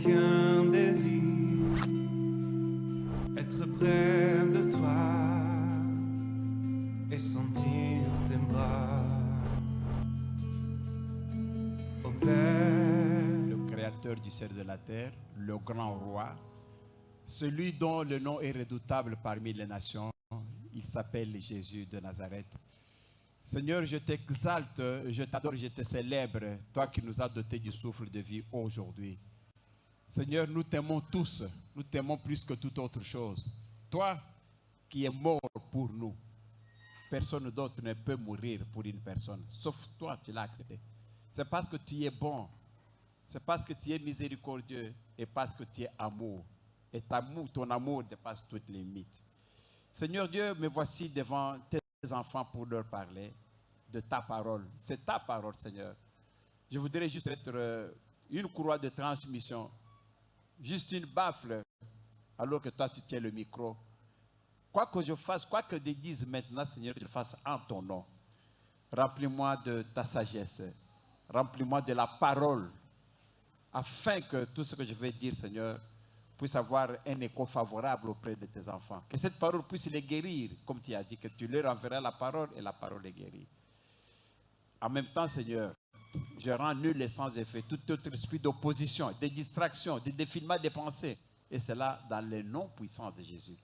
qu'un désir, être près de toi et sentir tes bras. Ô Père, Le créateur du ciel et de la terre, le grand roi, celui dont le nom est redoutable parmi les nations, il s'appelle Jésus de Nazareth. Seigneur, je t'exalte, je t'adore, je te célèbre, toi qui nous as dotés du souffle de vie aujourd'hui. Seigneur, nous t'aimons tous, nous t'aimons plus que toute autre chose. Toi qui es mort pour nous, personne d'autre ne peut mourir pour une personne, sauf toi, tu l'as accepté. C'est parce que tu es bon, c'est parce que tu es miséricordieux et parce que tu es amour. Et ton amour dépasse toutes les limites. Seigneur Dieu, me voici devant tes enfants pour leur parler de ta parole. C'est ta parole, Seigneur. Je voudrais juste être une courroie de transmission, juste une baffle, alors que toi tu tiens le micro. Quoi que je fasse, quoi que je dise maintenant, Seigneur, je le fasse en ton nom. Remplis-moi de ta sagesse, remplis-moi de la parole, afin que tout ce que je vais dire, Seigneur, puisse avoir un écho favorable auprès de tes enfants. Que cette parole puisse les guérir, comme tu as dit, que tu leur enverras la parole et la parole les guérit. En même temps, Seigneur, je rends nul et sans effet tout autre esprit d'opposition, de distraction, de défilement des pensées. Et cela dans le nom puissant de Jésus.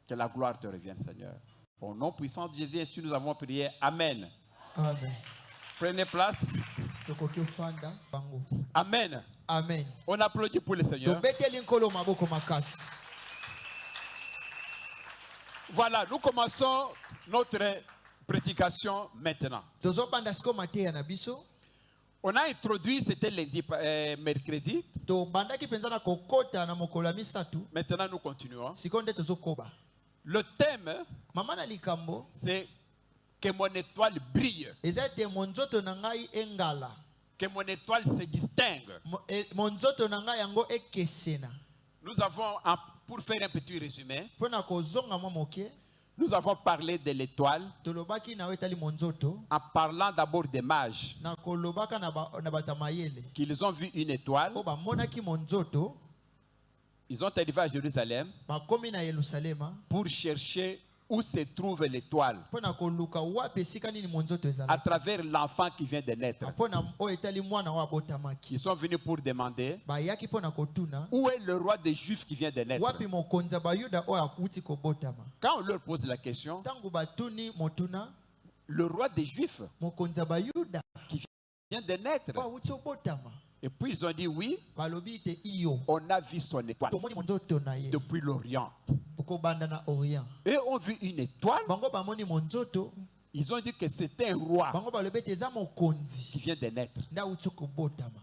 Que la gloire te revienne, Seigneur. Au nom puissant de Jésus, ainsi nous avons prié. Amen. Amen. Prenez place. Amen. Amen. On applaudit pour le Seigneur. Voilà, nous commençons notre prédication maintenant. On a introduit, c'était lundi, mercredi. Maintenant, nous continuons. Le thème, c'est que mon étoile brille. Que mon étoile se distingue. Nous avons, pour faire un petit résumé, nous avons parlé de l'étoile en parlant d'abord des mages. Qu'ils ont vu une étoile. Ils ont arrivé à Jérusalem pour chercher où se trouve l'étoile à travers l'enfant qui vient de naître. Ils sont venus pour demander où est le roi des Juifs qui vient de naître. Quand on leur pose la question, le roi des Juifs qui vient de naître. Et puis ils ont dit oui, on a vu son étoile depuis l'Orient. Et on vu une étoile. Ils ont dit que c'était un roi qui vient de naître.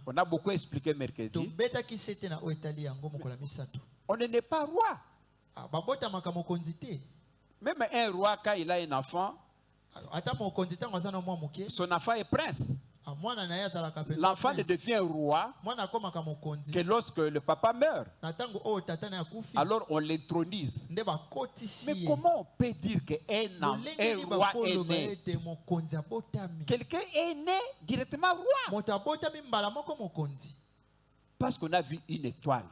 On a beaucoup expliqué mercredi. On n'est pas roi. Même un roi, quand il a un enfant, son enfant est prince. L'enfant ne devient roi que lorsque le papa meurt. Alors on l'intronise. Mais comment on peut dire qu'un roi est né? Quelqu'un est né directement roi. Parce qu'on a vu une étoile.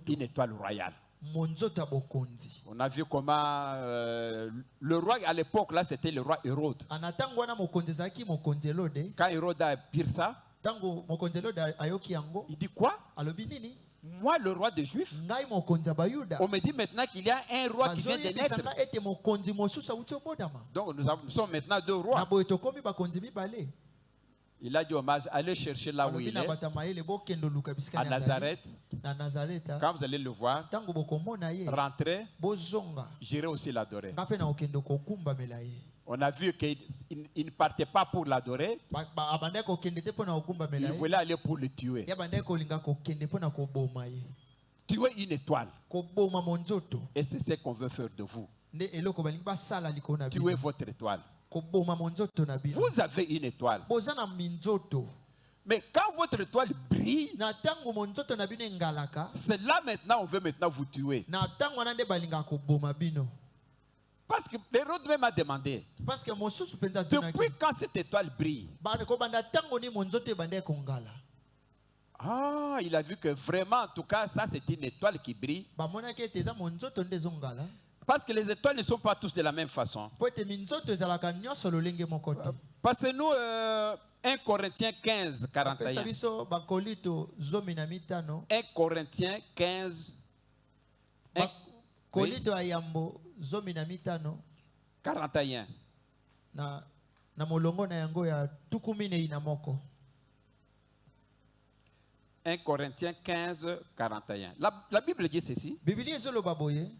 Une étoile royale. On a vu comment le roi à l'époque là, c'était le roi Hérode. Quand Hérode a appris ça, il dit quoi? Moi, le roi des Juifs, on me dit maintenant qu'il y a un roi qui vient de naître. Donc nous sommes maintenant deux rois. Il a dit au mage, allez chercher là où il est, à Nazareth. Quand vous allez le voir, rentrez, j'irai aussi l'adorer. On a vu qu'il ne partait pas pour l'adorer, il voulait aller pour le tuer. Tuer une étoile. Et c'est ce qu'on veut faire de vous. Tuer votre étoile. Vous avez une étoile. Mais quand votre étoile brille, c'est là maintenant on veut maintenant vous tuer. Parce que Hérode même a demandé, depuis quand cette étoile brille? Ah, il a vu que vraiment, en tout cas, ça c'est une étoile qui brille. bamonaki ete eza monzoto nde ezongala Parce que les étoiles ne sont pas tous de la même façon. po ete minzoto ezalaka nyonso lolenge moko te. Passez-nous 1 Corinthiens 15, apesa 41. biso bakolito 15 1 Corinthiens 15, un- bakolito ya yambo 15 41. na molongo na yango ya 11. 1 Corinthiens 15, 41. La Bible dit ceci. Biblia ezoloba boye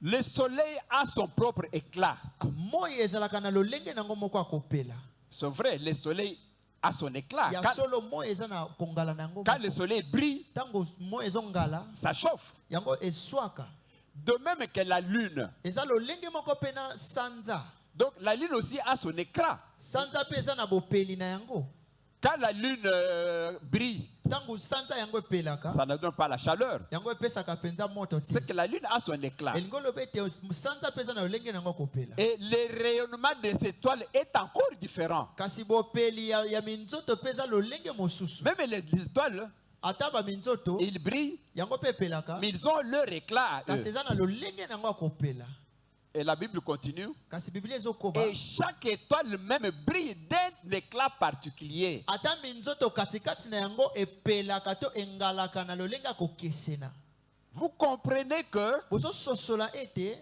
Le soleil a son propre éclat. moi ezalaka na lolenge nango moko akopela C'est vrai, le soleil a son éclat. ya solo moi eza na kongala na yango Quand le soleil brille, ntango moi ezongala ça chauffe. yango eswaka De même que la lune. eza lolenge moko mpe na sanza. Donc la lune aussi a son éclat. Sanza mpe eza na bopeli na yango. Quand la lune brille, ntango sanza yango epelaka ça ne donne pas la chaleur. yango epesaka mpenza moto te. C'est que la lune a son éclat. elingi oloba ete sanza mpe eza na lolenge na yango akopela Et le rayonnement des étoiles est encore différent. kasi bopeli ya minzoto mpe eza lolenge mosusu. Même les étoiles, ata baminzoto ils brillent, yango mpe epelaka mais ils ont leur éclat à kasi eux. eza na lolenge na yango akopela. Et la Bible continue. kasi biblia ezokoba Et chaque étoile même brille d'un éclat particulier. ata minzoto katikati na yango epelaka to engalaka na lolenge akokesena. Vous comprenez que bozososola ete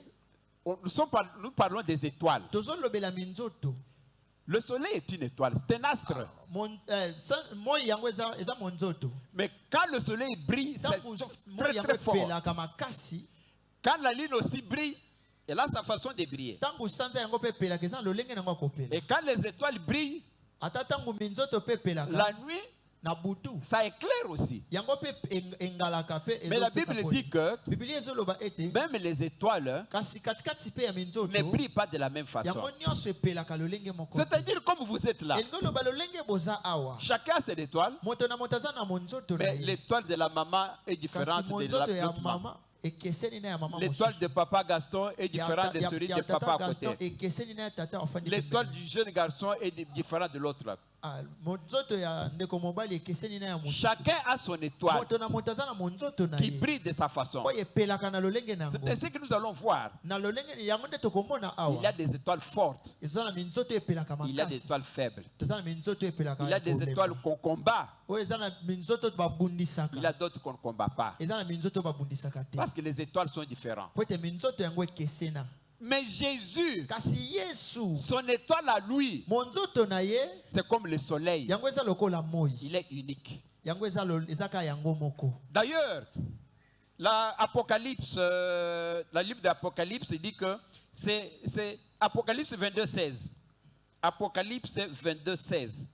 nous parlons des étoiles. tozolobela minzoto. Le soleil est une étoile, c'est un astre. moi yango eza monzoto. Mais quand le soleil brille, c'est ntango moi très yango très fort. epelaka makasi. Quand la lune aussi brille, elle a sa façon de briller. ntango sanza yango mpe epelaka eza na lolenge na yango akopela. Et quand les étoiles brillent, ata ntango minzoto mpe epelaka la nuit, na butu ça éclaire aussi. yango mpe engalaka mpe Mais la ezopesa Bible pole. dit que biblia ezoloba ete même les étoiles kasi katikati mpe ya minzoto ne brillent pas de la même façon. yango nyonso epelaka lolenge moko te. C'est-à-dire comme vous êtes là, elingi oloba lolenge boza awa chacun a ses étoiles, moto na moto aza na monzoto na mais ye. l'étoile de la maman est kasi différente de monzoto ya l'autre maman. mama ekeseni na ya mama L'étoile mosusu. de papa Gaston est différente de celui de papa à Gaston côté. ekeseni na ya tata afandi L'étoile du jeune garçon est différente de l'autre. monzoto ya ndeko mobali ekeseni na ya mosusu. Chacun a son étoile moto na moto aza na monzoto na qui ye brille de sa façon. oyo epelaka na lolenge na C'est yango. ainsi que nous allons voir. na lolenge yango nde tokomona Il y a awa des étoiles fortes, eza na minzoto epelaka il y a des makasi. étoiles faibles, toza na minzoto epelaka il y a ya des kolema. étoiles qu'on combat, oyo eza na minzoto il y a babundisaka d'autres qu'on ne combat pas. eza na minzoto babundisaka te Parce que les étoiles sont différentes. po ete minzoto yango ekesena. Mais Jésus, kasi yesu son étoile à lui, monzoto na ye c'est comme le soleil. yango eza lokola moi Il est unique. yango eza ka yango moko. D'ailleurs, la livre d'Apocalypse dit que c'est Apocalypse 22, 16. Apocalypse 22, 16.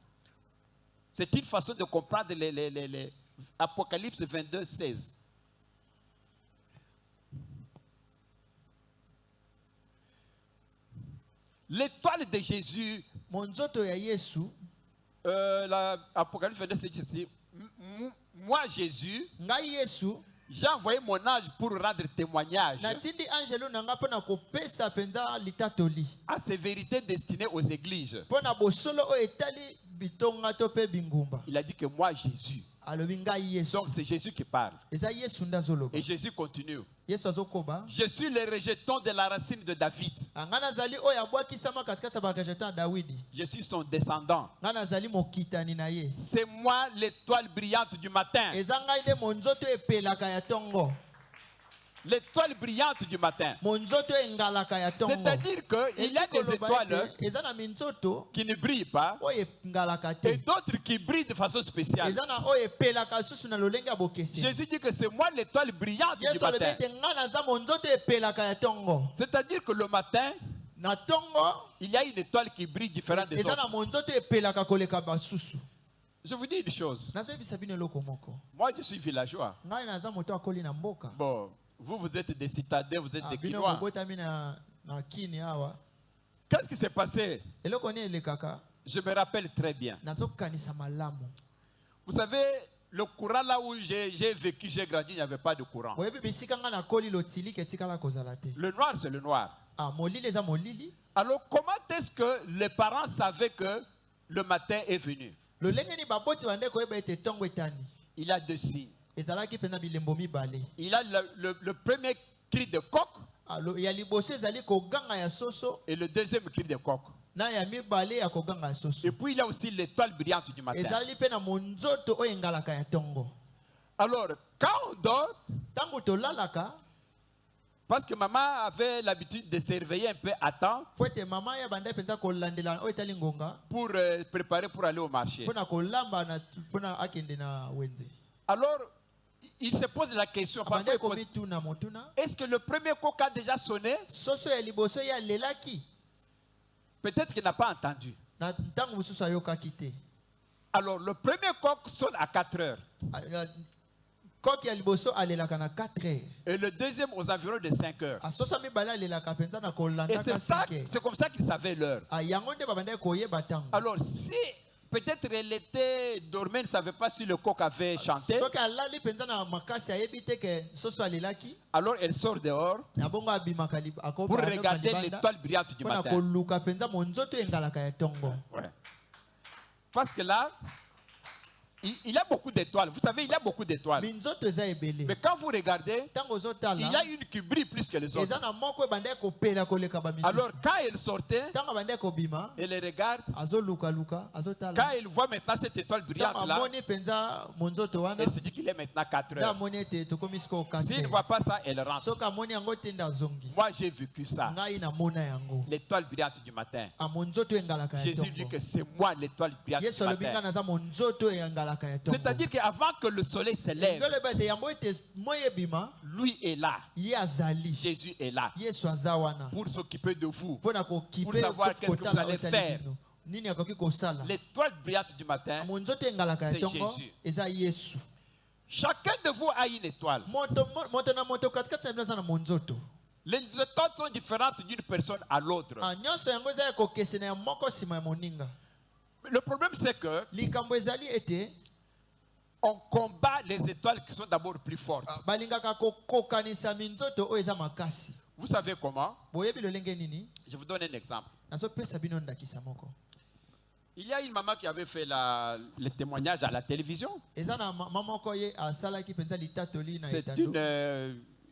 C'est une façon de comprendre les Apocalypse 22, 16. L'étoile de Jésus, monzoto ya yesu Apocalypse 22, 16, c'est moi Jésus, ngai yesu j'ai envoyé mon ange pour rendre témoignage natindi angelo na nga mpo na kopesa mpenza litatoli à ces vérités destinées aux églises. mpo na bosolo oyo etali bitonga to mpe bingumba. Il a dit que moi Jésus. alobi ngai yesu. Donc c'est Jésus qui parle. eza yesu nde azoloba. Et Jésus continue. yesu azokoba Je suis le rejeton de la racine de David. ngai nazali oyo abwakisama katikati ya barejeton ya dawidi. Je suis son descendant. ngai nazali mokitani na ye. C'est moi l'étoile brillante du matin. eza ngai nde monzoto epelaka ya tongo. L'étoile brillante du matin. monzoto engalaka ya tongo. C'est-à-dire qu'il y a des étoiles eza na minzoto qui ne brillent pas oyo engalaka et te. d'autres qui brillent de façon spéciale. eza na oyo epelaka susu na lolenge ya bokeseni. Jésus dit que c'est moi l'étoile brillante du yesu alobi matin. ete ngai naza monzoto epelaka ya tongo. C'est-à-dire que le matin, na tongo il y a une étoile qui brille différente des eza na autres. monzoto epelaka koleka basusu. Je vous dis une chose. nazoyebisa bino eloko moko. Moi, je suis villageois. ngai naza moto akoli na mboka. Bon, vous êtes des citadins, vous êtes des bino Quinois. bobotami na kini awa. Qu'est-ce qui s'est passé? eloko ni elekaka Je me rappelle très bien. nazokanisa malamu. Vous savez, le courant là où j'ai vécu, j'ai grandi, il n'y avait pas de courant. boyebi bisika ngai nakoli lotilike etikala kozala te. Le noir, c'est le noir. molili eza molili. Alors, comment est-ce que les parents savaient que le matin est venu? lolenge ni baboti bande koyeba ete tongo etani. il a deux signes. ezalaki mpenza bilembo mibale. Il a le premier cri de coq ya liboso ezali koganga ya soso et le deuxième cri de coq. na ya mibale ya koganga ya soso. Et puis il y a aussi l'étoile brillante du matin. ezali mpe na monzoto oyo engalaka ya tongo. Alors, quand on dort, ntango tolalaka, parce que maman avait l'habitude de se réveiller un peu à temps po ete mama ya bandai mpenza kolandela oyo etali ngonga pour préparer pour aller au marché. mpona kolamba mpona akende na wenze. Alors, il se pose la question, parfois, bandai il pose, komituna motuna est-ce que le premier coq a déjà sonné? soso ya liboso ye alelaki Peut-être qu'il n'a pas entendu. na ntango mosusu ayokaki te. Alors, le premier coq sonne à 4 heures. koki ya liboso alelaka na 4 heures. Et le deuxième aux environs de 5 heures. asoso mibale alelaka mpenza na Et kolandaka c'est 5 heures. c'est comme ça qu'il savait l'heure. yango nde babandaki koyeba ntango. Alors, si peut-être elle était dormée, ne savait pas si le coq avait chanté, soki alali mpenza na makasi ayebi te ke soso alelaki, alors elle sort dehors na bongo abimaka pour regarder l'étoile brillante du mpona matin. koluka mpenza monzoto engalaka ya tongo. Ouais. Parce que là, il y a beaucoup d'étoiles. Vous savez, il y a beaucoup d'étoiles. minzoto eza ebele. Mais quand vous regardez, ntango il y ozotala a une qui brille plus que les eza autres. na moko ebandaki kopela koleka bamisusu. Alors, quand elle sortait, ntango abandaki kobima elle regarde. azolukaluka azotala. Quand elle voit maintenant cette étoile ntango brillante là, amoni mpenza monzoto wana elle se dit qu'il est maintenant 4 nde heures. amoni ete tokomi sikoyo 4 S'il ne heures. voit pas ça, elle rentre. soki amoni yango te nde azongi. Moi, j'ai vécu ça. ngai namona yango. L'étoile brillante du matin. monzoto engalaka ya Jésus dit tongo. que c'est moi l'étoile brillante yesu du alobi ngai matin. naza monzoto engalaka ya tongo. C'est-à-dire qu'avant que le soleil se lève, ngoloba ete yango ete moi ebima lui est là. ye azali. Jésus est là yesu aza wana pour s'occuper de vous. mpona kokipe Pour savoir qu'est-ce que vous kotala allez otali faire. bino. nini akoki kosala. L'étoile brillante du matin, monzoto engalaka ya c'est tongo Jésus. eza yesu. chacun de vous a une étoile. moto na moto katikati na bino aza na monzoto. Les étoiles sont différentes d'une personne à l'autre. nyonso yango eza ya kokesena ya moko nsima ya moninga. Le problème c'est que likambo ezali ete on combat les étoiles qui sont d'abord plus fortes. balingaka kokokanisa minzoto oyo eza makasi. Vous savez comment? boyebi lolenge nini. Je vous donne un exemple. nazopesa bino ndakisa moko. Il y a une maman qui avait fait le témoignage à la télévision. eza na mama moko ye asalaki mpenza litatoli na C'est etando.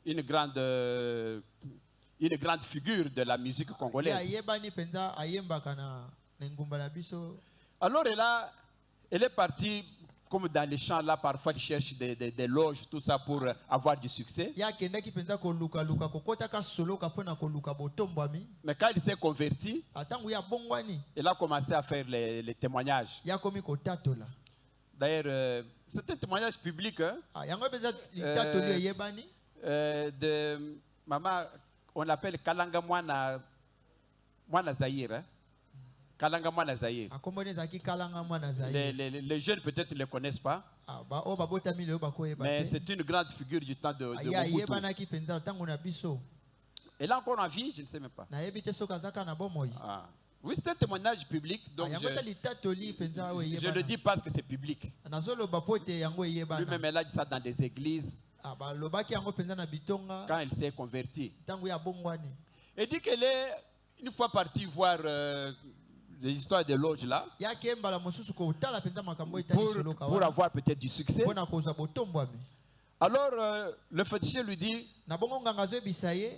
une grande figure de la musique ye congolaise. ayebani mpenza ayembaka na ngumba na biso. Alors elle est partie comme dans les champs là, parfois ils cherchent des loges, tout ça pour avoir du succès. ye akendaki mpenza kolukaluka kokotaka soloka mpona koluka botombwami. Mais quand il s'est converti, atango ye abongwani il a commencé à faire les témoignages. ye akomi kotatola. D'ailleurs, c'est un témoignage public hein, yango mpenza litatoli eyebani. de maman, on l'appelle Kalanga Mwana Zahir. Hein? Kalanga Mwana Zahir. akomboni ezalaki kalanga mwana zaye. Les jeunes peut-être ne le connaissent pas, oyo babotami lelo bakoyeba mais te. c'est une grande figure du temps de ye Mobutu. ayebanaki mpenza ntango na biso. Elle est encore en vie, je ne sais même pas. nayebi te soki azaka na bomoi. Ah. Oui, c'est un témoignage public, donc yango eza litatoli mpenza oyo je le dis parce que c'est public. nazoloba po ete yango eyebana. Lui-même, elle a dit ça dans des églises balobaki yango mpenza na bitonga quand elle s'est convertie. ntango ye abongwani. Elle dit qu'elle est une fois partie voir des histoires de loges là yaki mbala mosusu kotala mpenza makambo etali soloka pour wana avoir peut-être du succès. mpona kozwa botombwami. Alors le féticheur lui dit na bongo nganga azoyebisa ye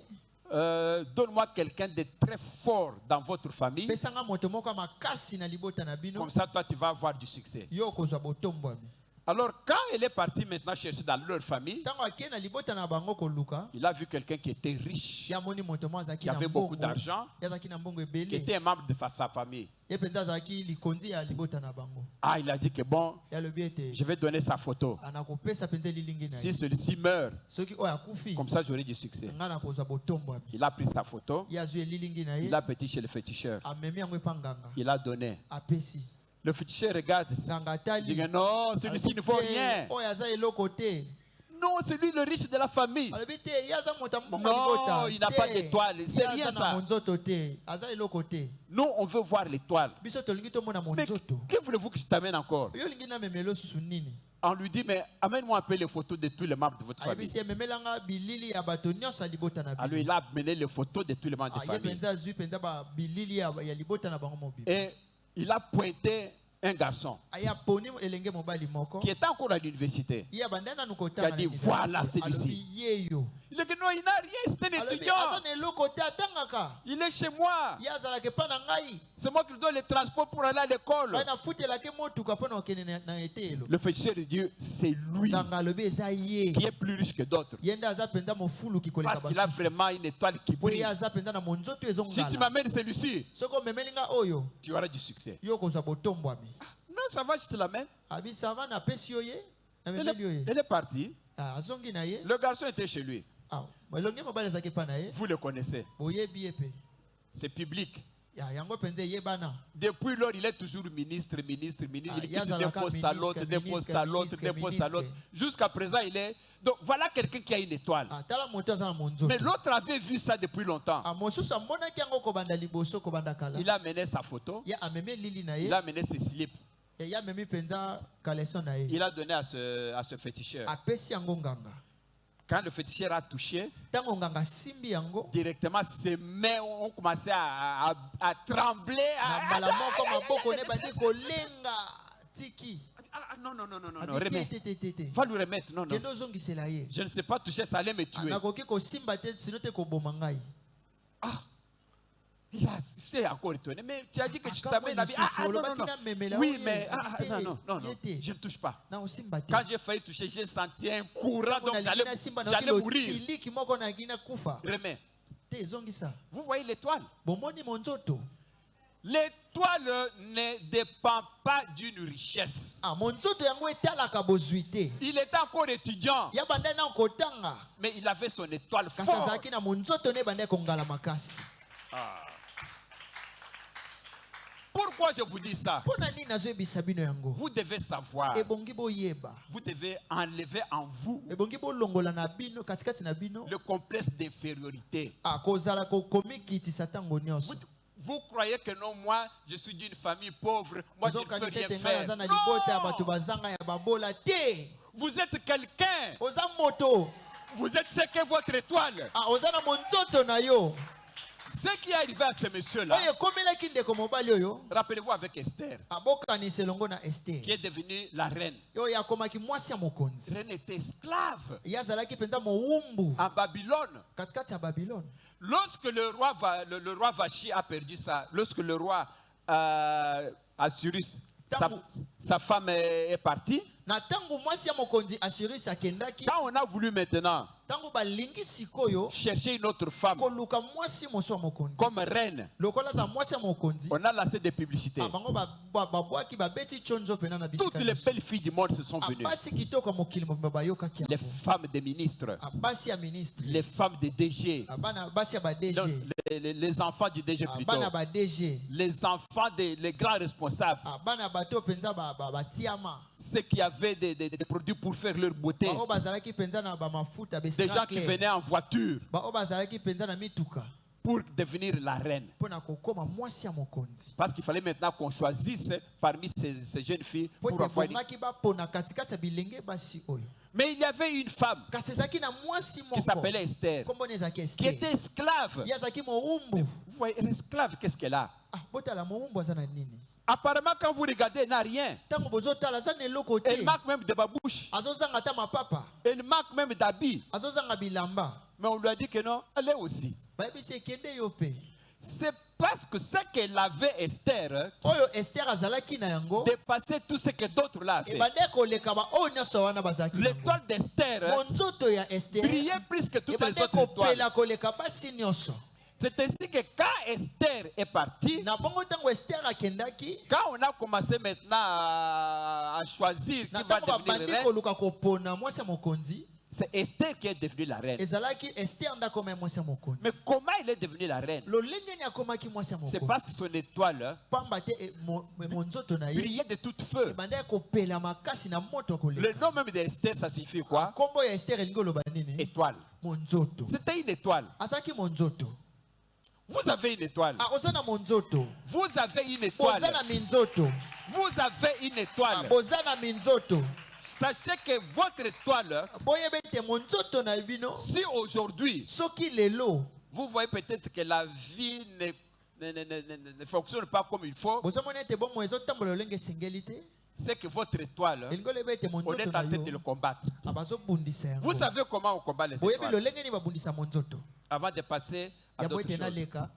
donne-moi quelqu'un de très fort dans votre famille, pesanga moto moko ya makasi na libota na bino comme ça toi tu vas avoir du succès. yo kozwa botombwami. Alors quand elle est partie maintenant chercher dans leur famille, ntango akie na libota na bango koluka il a vu quelqu'un qui était riche, ye amoni moto mo azalaki qui na avait beaucoup mbongo d'argent, ye azalaki na mbongo qui ebele était un membre de sa famille. ye mpenza azalaki likonzi ya libota na bango. Ah, il a dit que bon, ye alobi ete je vais donner sa photo. anakopesa mpenza elilingi na Si ye celui-ci meurt, soki oyo akufi comme ça j'aurai du succès. ngai nakozwa botombwami. Il a pris sa photo, ye azwi elilingi na ye il a petit chez le féticheur, amemi yango epa nganga il a donné. apesi. Le féticheur regarde, nganga il dit atali que non, celui-ci ne vaut rien. oyo aza eloko te. Non, c'est lui le riche de la famille. alobi te ye aza moto ya mbongo Non, ya libota il n'a te. pas d'étoile, c'est Ye rien aza ça. na monzoto te aza eloko te. Nous, on veut voir l'étoile. biso tolingi tomona Mais monzoto. que voulez-vous que je t'amène encore? yo olingi namemela osusu nini. On lui dit, mais amène-moi un peu les photos de tous les membres de votre famille. ayebisi ememelanga bilili ya bato nyonso ya libota na Alors bino. il a amené les photos de tous les membres de ye famille. mpenza azwi mpenza bilili ya libota na bango mobimba. Et il a pointé un garçon aya poni elenge mobali moko qui était encore à l'université. ya bandana Qui nukotanga a dit, voilà, celui-ci. yeyo Il a dit non, il n'a rien, c'est un alobi étudiant. aza na eloko te atangaka Il est chez moi. ye azalaka epa na ngai C'est moi qui lui donne le transport pour aller à l'école. ngai nafutelaki motuka mpo na kokende na etelo Le féticheur de Dieu, c'est lui nganga alobi eza ye qui est plus riche que d'autres. ye nde aza mpenza mofuluki koleka Parce qu'il a basusu vraiment une étoile qui po ye brille. aza mpenza na monzoto Si tu ezongala m'amènes celui-ci, soki omemeli nga oyo tu auras du succès. yo kozwa botombwami Non, ça va, je te l'amène. abi sava napesi yo ye Elle namemeli yo ye elle est partie. azongi na ye Le garçon était chez lui. elongi mobali ezalaki epa na ye Vous le connaissez. boyebi ye mpe C'est public. yango mpenza eyebana Depuis lors, il est toujours ministre. Il quitte d'un yazalaka poste à l'autre, d'un poste à l'autre, d'un poste à l'autre. Jusqu'à présent, il est... Donc voilà quelqu'un qui a une étoile. tala moto aza na monzoto Mais l'autre avait vu ça depuis longtemps. mosusu amonaki yango kobanda liboso kobanda kala Il a amené sa photo. ye amemi lili na Il ye a amené ses slips. ye amemi mpenza kaleson na ye Il a donné à ce féticheur. apesi yango nganga Quand le féticheur a touché, ntango nganga asimbi yango directement ses mains ont commencé à trembler. na mbala moko maboko ne bandi kolenga tiki Non, Abi, remets. te. Va lui remettre. Non. kende ozongisela ye Je ne sais pas toucher, ça allait me tuer. nakoki kosimba te sino te koboma ngai C'est encore étonné. Mais tu as dit que tu Aka t'amènes moi, la vie. lisusu, Non. olobaki namemela Oui, oye, mais. abi te, Non. ye te. Je ne touche pas. na osimba te Quand j'ai failli toucher, j'ai senti un courant, donc nalingi nasimba j'allais nayoki mourir. lotiliki moko naliki nakufa Remets. te ezongisa Vous voyez l'étoile? bomoni monzoto L'étoile ne dépend pas d'une richesse. monzoto yango etalaka bozwi te Il était encore étudiant, ya bandai na kotanga mais il avait son étoile kasi forte. azalaki na monzoto ne bandai kongala makasi Pourquoi je vous dis ça? mpo na nini nazoyebisa bino yango Vous devez savoir, ebongi boyeba vous devez enlever en vous ebongi bolongola na bino katikati na bino le complexe d'infériorité. kozala komikitisa ntango nyonso Vous croyez que non, moi, je suis d'une famille pauvre, moi je ne peux ozokanisa rien ete ngai faire. naza na libota ya Non! bato bazanga ya babola te Vous êtes quelqu'un. oza moto Vous êtes ce qu'est votre étoile. oza na monzoto na yo Ce qui est arrivé à ce monsieur-là, oyo ekomelaki ndeko mobali oyo rappelez-vous avec Esther, abokanisa elongo na qui ester est devenue la reine. oyo akomaki mwasi ya mokonzi La reine était esclave ye azalaki mpenza mowumbu en Babylone. katikati ya babilone Lorsque le roi Vachi a perdu ça, lorsque le roi Assyrus, sa femme est partie, na ntango mwasi ya mokonzi asirisi akendaki quand on a voulu maintenant ntango balingi sikoyo chercher une autre femme koluka mwasi moso ya mokonzi comme reine, lokola za mwasi ya mokonzi on a lancé des publicités. bango babwaki babeti chonzo pena na bisika Toutes les belles filles du monde se sont venues. basi kitoko ya mokili mobimba bayokaki Les yango femmes des ministres, basi ya ministre les femmes des DG, basi ya donc, badg les enfants du DG plutôt, bana badg les enfants les grands responsables, bana bato mpenza batiama ceux qui avaient des produits pour faire leur beauté, bango bazalaki mpenza na bamafuta des gens qui venaient en voiture bango bazalaki mpenza na mituka pour devenir la reine. mpo na kokóma mwasi ya mokonzi Parce qu'il fallait maintenant qu'on choisisse parmi ces jeunes filles po pour avoir une... ebongaki bapona katikati ya bilenge basi oyo Mais il y avait une femme kasi ezalaki na mwasi qui moko s'appelait Esther, kombona ezalaki qui ester était esclave. ye azalaki mowumbu Vous voyez, l'esclave, qu'est-ce qu'elle a? botala mowumbu aza na nini Apparemment, quand vous regardez, elle n'a rien. ntango bozotala aza na eloko te Elle manque même de babouche. azozanga ata mapapa Elle manque même d'habits. azozanga bilamba Mais on lui a dit que non, elle est aussi. bayebisi ekende yo mpe C'est parce que ce qu'elle avait, Esther, oyo ester azalaki na yango dépassait tout ce que d'autres l'ont fait. ebande koleka baoyo nyonso wana bazalaki nango. L'étoile d'Esther monzoto ya ester brillait plus que toutes les ebande autres étoiles. kopela koleka basi nyonso C'est ainsi que quand Esther est partie, na bongo ntango ester akendaki quand on a commencé maintenant à choisir qui na va ntango devenir babandi reine, koluka kopona mwasi ya mokonzi c'est Esther qui est devenue la reine. ezalaki ester nde akoma ya mwasi ya mokonzi Mais comment elle est devenue la reine? lolenge nini akomaki mwasi ya C'est mokonzi parce que son étoile pamba te monzoto na ye brillait de toute feu. ebande kopela makasi na moto Le akoleka nom même d'Esther, ça signifie quoi? nkombo ya ester elingi oloba nini Étoile. monzoto C'était une étoile. azalaki monzoto Vous avez une étoile. oza na monzoto Vous avez une boza étoile. na minzoto Vous avez une étoile. boza na minzoto Sachez que votre étoile, boyeba ete monzoto na bino si aujourd'hui, soki lelo vous voyez peut-être que la vie ne fonctionne pas comme il faut, bozomona ete bomoi ezotambola lolenge esengeli te, c'est que votre étoile, elingi oloba ete on monzoto est na en train de le yo combattre. abazobundisa yango. Vous savez comment on combat les boyebi étoiles? lolenge nini babundisa monzoto Avant de passer à ya bo d'autres ete choses. naleka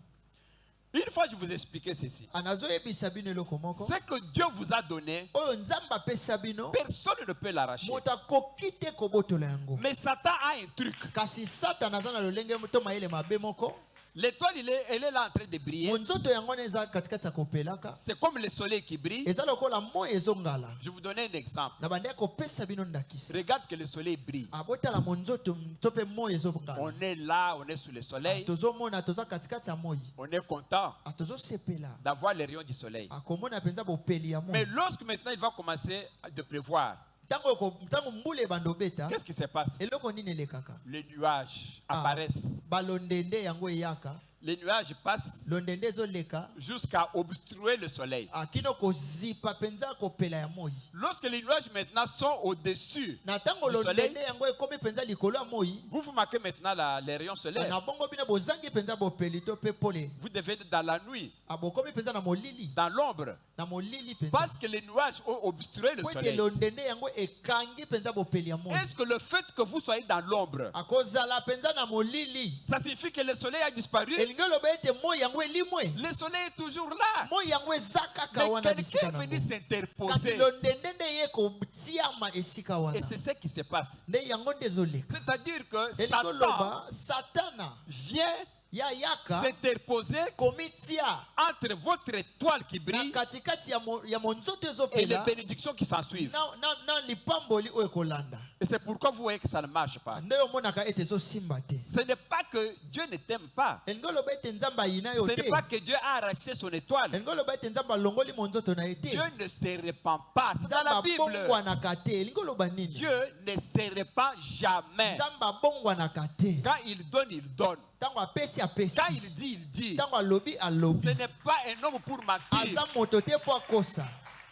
Une fois, je vous expliquais ceci. anazoyebisa bino eloko moko Ce que Dieu vous a donné, oyo nzambe apesa bino personne ne peut l'arracher. moto akoki te kobotola yango. Mais Satan a un truc. Kasi satana aza na lolenge to mayele mabe moko, L'étoile, elle est là en train de briller. monzoto yango wana eza katikati ya kopelaka, C'est comme le soleil qui brille. eza lokola moi ezongala. Je vous donne un exemple. Na bande kopesa bino ndakisa Regarde que le soleil brille. abotala monzoto to pe moi ezongala. On est là, on est sous le soleil. Tozomona toza katikati ya moi, On est content tozosepela d'avoir les rayons du soleil. akomona penza bopeli ya moi. Mais lorsque maintenant il va commencer de pleuvoir, Ntango mbula ebanda obeta, qu'est-ce qui se passe? eloko nini elekaka? Les nuages apparaissent. Balondende yango eyaka, Les nuages passent londende ezoleka jusqu'à obstruer le soleil. akino kozipa penza kopela ya moi. Lorsque les nuages maintenant sont au-dessus, Na ntango du soleil, londende yango ekomi penza likolo ya moi, vous marquez maintenant les rayons solaires. na bongo bino bozangi penza bopeli to pe pole, Vous devenez dans la nuit, abokomi penza na molili, dans l'ombre, na molili penza. parce que les nuages ont obstrué le Po ete soleil. londende yango ekangi penza bopeli ya moi. Est-ce que le fait que vous soyez dans l'ombre, Akozala penza na molili, ça signifie que le soleil a disparu? elingi oloba ete moi yango elimwe, Le soleil est toujours là. moi yango eza kaka Mais wana quelqu'un bisika est nango. venu Kasi s'interposer. londende nde ye kotiama esika wana, Et c'est ce qui se passe. nde yango nde ezoleka. C'est-à-dire que Elingi Satan oloba satana vient ya yaka s'interposer komitia entre votre étoile qui na brille katikati ya monzoto et les ezopela bénédictions qui s'en suivent. na lipamboli oyo ekolanda. Et c'est pourquoi vous voyez que ça ne marche pas. Nde omonaka ete ezosimba te. Ce n'est pas que Dieu ne t'aime pas. Elingi oloba ete nzambe ayina yo Ce te. n'est pas que Dieu a arraché son étoile. Elingi oloba ete nzambe alongoli monzoto na ye te. Dieu ne se répand pas. C'est dans la nzambe Bible. abongwanaka te. Elingi oloba nini? Dieu ne se répand jamais. nzambe abongwanaka te. Quand il donne, il donne. Ntango apesi apesi, Quand il dit, il dit. ntango alobi alobi. Ce n'est pas un homme pour mentir. Aza moto te po akosa,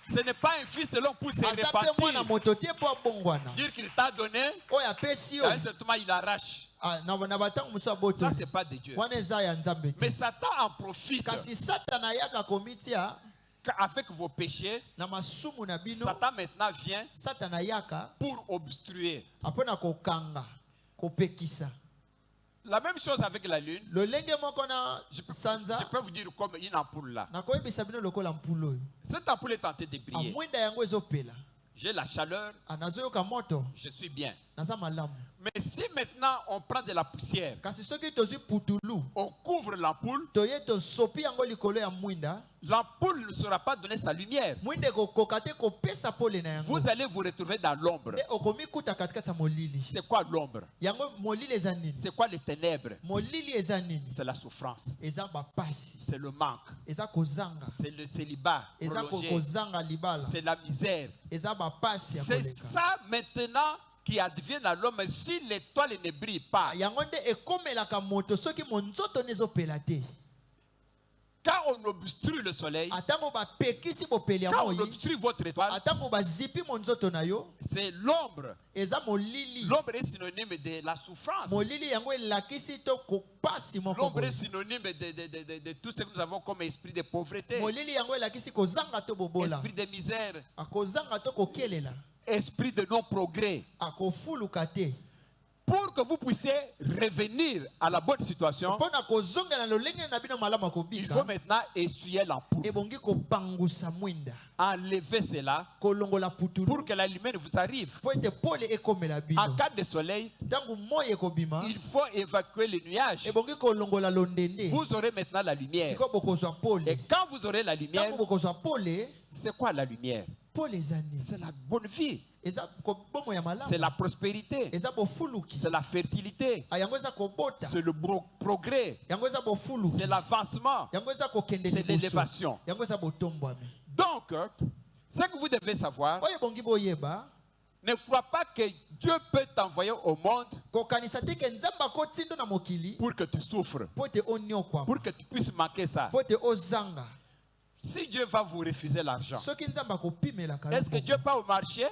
Ce n'est pas un fils de l'homme pour se aza mpe mwana repentir. moto te po abongwana. Dire qu'il t'a donné, Oyo apesi yo à un certain moment, il arrache. na batango mosusu Ça, aboto, c'est pas de Dieu. wana eza ya nzambe Mais te. Satan en profite Kasi satana ayaka komitia avec vos péchés. na masumu na bino. Satan maintenant vient Satana ayaka pour obstruer. apona kokanga kopekisa. La même chose avec la lune. Lolenge moko na Je sanza peux vous dire comme une ampoule là. nakoyebisa bino lokola mpula oyo Cette ampoule est tentée de briller. amwinda yango ezopela, J'ai la chaleur, anazoyoka moto, je suis bien. naza malamu. Mais si maintenant on prend de la poussière, Kasi soki tozwi putulu on couvre l'ampoule, toye tosopi yango likolo ya mwinda, l'ampoule ne saura pas donner sa lumière. mwinda ekokoka te kopesa pole na yango, Vous allez vous retrouver dans l'ombre. nde okomikuta katikati ya molili. C'est quoi l'ombre? Yango molili eza nini? C'est quoi les ténèbres? Molili eza nini? C'est la souffrance. Eza bapasi, C'est le manque. eza kozanga, C'est le célibat eza prolongé. kozanga libala, C'est la misère. eza bapasi ya C'est koleka. ça maintenant qui advient à l'homme si l'étoile ne brille pas. Yango nde ekomelaka moto soki monzoto nezopela te. Quand on obstrue le soleil, Atango bapekisi bopeli ya quand on moi, obstrue votre étoile, atango bazipi monzoto na yo, c'est l'ombre. eza molili. L'ombre est synonyme de la souffrance. Molili yango elakisi to kopasi moko L'ombre boye. est synonyme de tout ce que nous avons comme esprit de pauvreté, Molili yango elakisi kozanga to bobola, esprit de misère, akozanga to kokelela, esprit de non-progrès. akofuluka te. Pour que vous puissiez revenir à la bonne situation, Mpona kozongela lolenge na bino malamu il faut akobika, maintenant essuyer l'ampoule. ebongi kopangusa mwinda, Enlever cela kolongola putulu, pour que la lumière vous arrive. po ete pole ekomela bino. En cas de soleil, Ntango moi ekobima, il faut évacuer les nuages. ebongi kolongola londende. Vous aurez maintenant la lumière. Siko bokozwa pole. Et quand vous aurez la lumière, Ntango bokozwa pole, c'est quoi la lumière? pole eza nini? C'est la bonne vie, Eza bomo ya malamu. c'est la prospérité, Eza bofuluki. c'est la fertilité, Yango eza kobota. c'est le progrès, Yango eza bofuluki. c'est l'avancement, Yango eza kokende c'est liboso. l'élévation. Yango eza botombwami. Donc, ce que vous devez savoir, Oyo bongi boyeba, ne crois pas que Dieu peut t'envoyer au monde kokanisa te ke nzambe akotindo na mokili pour que tu souffres, po ete onyokwa, pour que tu puisses manquer ça. po ete ozanga. Si Dieu va vous refuser l'argent, Soki nzambe akopimelaka yo, est-ce que Dieu part au marché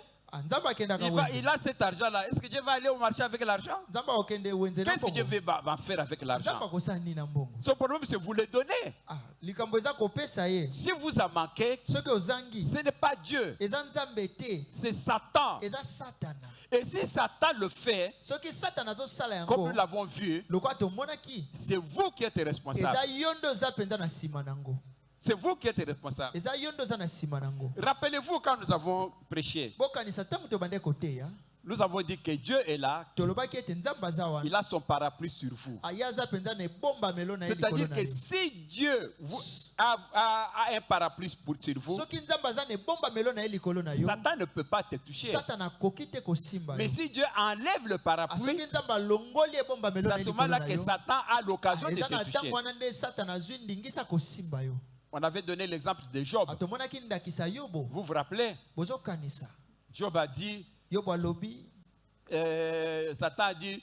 Nzambe akendaka wenze. Il a cet argent-là. Est-ce que Dieu va aller au marché avec l'argent? Nzambe akende wenze na Qu'est-ce que Dieu mbongo. va faire avec l'argent? Nzambe akosala nini na mbongo? Son problème, c'est vous le donnez. Likambo eza kopesa ye. Si vous en manquez, Soki ozangi, ce n'est pas Dieu, eza Nzambe te, c'est Satan. eza Satana. Et si Satan le fait, Soki Satana azosala comme yango, nous l'avons vu, lokwa tomonaki, c'est vous qui êtes responsable. eza yo nde oza penza na nsima nango. C'est vous qui êtes responsable. Eza yo nde oza na nsima nango. Rappelez-vous quand nous avons prêché, Bokanisa ntango tobande koteya, nous avons dit que Dieu est là, tolobaki ete Nzambe aza wana. il a son parapluie sur vous. Aya aza penza na ebombamelo na ye likolo C'est-à-dire na que yo. si Dieu a un parapluie sur vous, Soki Nzambe aza na ebombamelo na ye likolo na yo, Satan ne peut pas te toucher. Satana akoki te kosimba Mais yo. si Dieu enlève le parapluie, Soki Nzambe alongoli ebombamelo c'est na à ye ce likolo moment-là na que yo, Satan a l'occasion de eza na te toucher. ntango wana nde Satana azwi ndingisa kosimba yo. On avait donné l'exemple de Job. Atomonaki ndakisa Yobo. Vous vous rappelez? Bozokanisa. Job a dit, Yobo alobi, Satan a dit,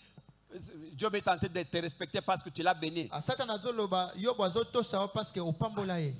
Job est tenté de te respecter parce que tu l'as béni. Satana azoloba Yobo azotosa yo parce que opambola ye.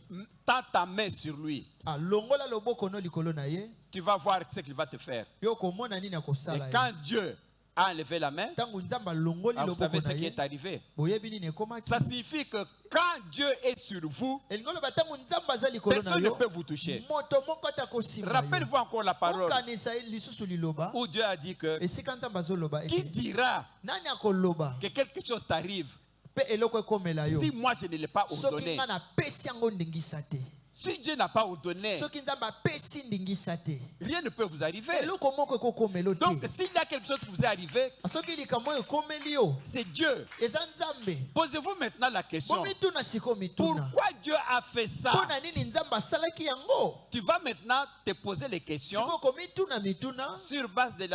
Tends ta main sur lui. Longola loboko no likolo na ye. Tu vas voir ce qu'il va te faire. Yo komona nini Et akosala ye. quand Dieu a enlevé la main, Tango Nzambe alongoli vous loboko savez ce na qui ye. est arrivé. Boyebi nini ekomaki. Ça signifie que quand Dieu est sur vous, Elingo loba tango Nzambe aza likolo na personne ne yo. peut vous toucher. Moto moko atakosimba yo. Rappelez-vous encore la parole Okanisa lisusu liloba. où Dieu a dit que Esika Nzambe azoloba qui ete dira nani akoloba que quelque chose t'arrive pe eloko ekomela yo. si moi je ne l'ai pas Soki ordonné? nga napesi yango ndingisa te. Si Dieu n'a pas ordonné, Soki Nzambe apesi ndingisa te. rien ne peut vous arriver. Eloko moko ekokomela Donc te. s'il y a quelque chose qui vous est arrivé, Soki likambo ekomeli yo, c'est Dieu. eza Nzambe. Posez-vous maintenant la question. Bomituna siko mituna. Pourquoi Dieu a fait ça? Pona nini Nzambe asalaki yango? Tu vas maintenant te poser les questions Siko komituna mituna sur base de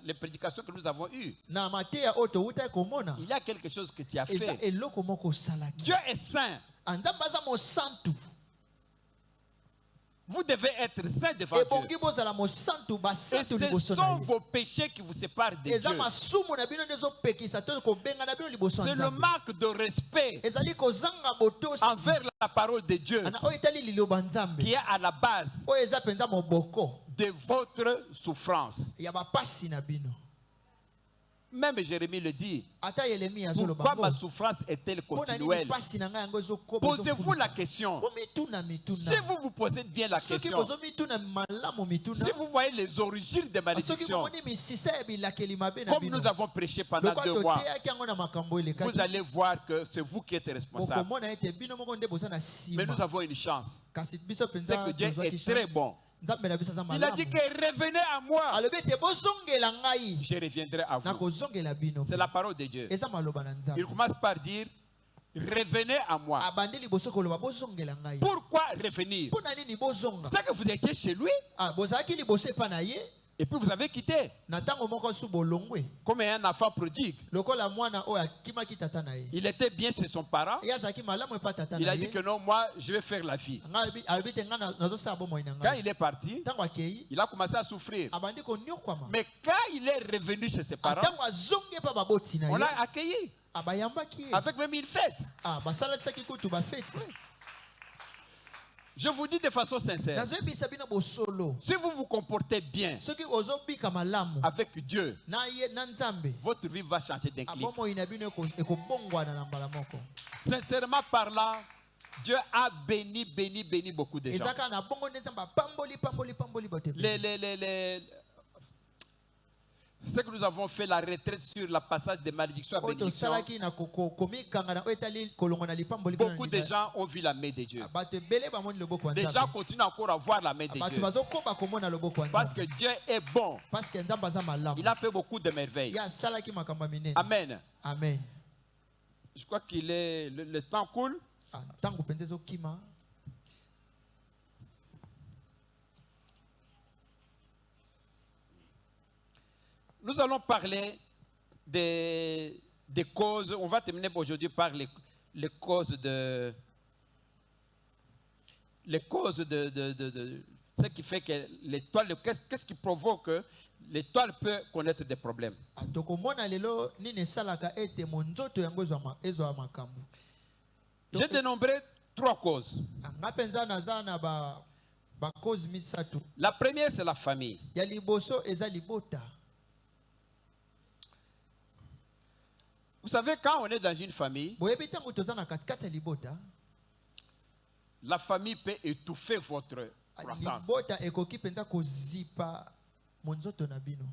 les prédications que nous avons eues. na mateya oyo towuta komona. Il y a quelque chose que tu as Eza fait. eloko moko osalaki. Dieu est saint. Nzambe aza mosantu. Vous devez être saint devant Dieu. Ebongi bozala mosantu Et basantu ce liboso na sont ye. vos péchés qui vous séparent de Eza Dieu. masumu na bino nde ezopekisa to kobenga na bino liboso C'est ya le Nzambe. manque de respect Ezali kozanga botosi envers la parole de Dieu ana oyo etali liloba Nzambe qui est à la base oyo eza penza moboko de votre souffrance. ya bapasi na bino. Même Jérémie le dit. Ata Yeremia azoloba Pourquoi ma ngo, souffrance est-elle mpona nini continuelle? pasi na ngai yango ezokoba Posez-vous la question. mituna mituna. Si vous vous posez bien la Soki question, bozo mituna malamu mituna. si vous voyez les origines des Soki malédictions, bomoni misisa ya bilakeli mabe na comme bino. nous avons prêché pendant Lokwa 2 mois, toteyaki yango na makambo vous elekaki. allez voir que c'est vous qui êtes responsable. Bokomona ete bino moko nde boza na Mais nous nsima. avons une chance. Kasi biso C'est penza que Dieu tozwaki est très chance. bon. Nzambe na biso aza Il a dit malamu. que revenez à moi, Alobi ete bozongela ngai. je reviendrai à vous. Nakozongela bino. C'est la parole de Dieu. Eza maloba na Il Nzambe. commence par dire, revenez à moi. Abandi liboso koloba bozongela ngai. Pourquoi revenir? Mpona nini bozonga? C'est que vous étiez chez lui Bozalaki liboso epa na ye. et puis vous avez quitté Na ntango moko su bolongwe. comme un enfant prodigue. Lokola mwana oyo akimaki tata na ye. Il était bien chez son parent. Ye azalaki malamu epa tata Il na a dit ye. que non, moi je vais faire la vie. Alobi te ngai nazosala bomoi na Quand ngai. il est parti, Ntango akei, il a commencé à souffrir. abandi konyokwama. Mais quand il est revenu chez ses parents, Ntango azongi epa baboti na on ye. l'a accueilli Bayambaki ye. avec même une fête. Basalisaki kutu bafeti. Je vous dis de façon sincère, Nazoyebisa bino bosolo. si vous vous comportez bien Soki ozobika malamu avec Dieu, na ye na Nzambe, votre vie va changer d'un clic. bomoi na bino ekobongwana na mbala moko. Sincèrement parlant, Dieu a béni beaucoup de gens. Ezaka na bongo nde Nzambe pamboli bato ebele. Ce que nous avons fait la retraite sur le passage des malédictions à Oyo bénédiction, tosalaki na komikanga na oyo etali kolongo na lipamboli. beaucoup de gens ont vu la main de Dieu. Bato ebele bamoni loboko ya Des gens Nzambe. continuent encore à voir la main de Bato Dieu. bazokoba komona loboko ya Parce Nzambe. que Dieu est bon. Parce que Nzambe aza malamu. Il a fait beaucoup de merveilles. Ye asalaki makambo ya minene. Amen. Amen. Je crois qu'il est le temps coule. Ntango mpenza ezokima. Nous allons parler des causes. On va terminer aujourd'hui par les causes de ce qui fait que l'étoile, qu'est-ce qui provoque que l'étoile peut connaître des problèmes. Tokomona lelo nini esalaka ete monzoto yango ezwa makambo. J'ai dénombré 3 causes. Nga mpenza naza na bakozi misato. La première, c'est la famille. Ya liboso eza libota. Vous savez, quand on est dans une famille, Boyebi tango toza na katikati ya libota, la famille peut étouffer votre croissance. libota ekoki penza kozipa monzoto na bino.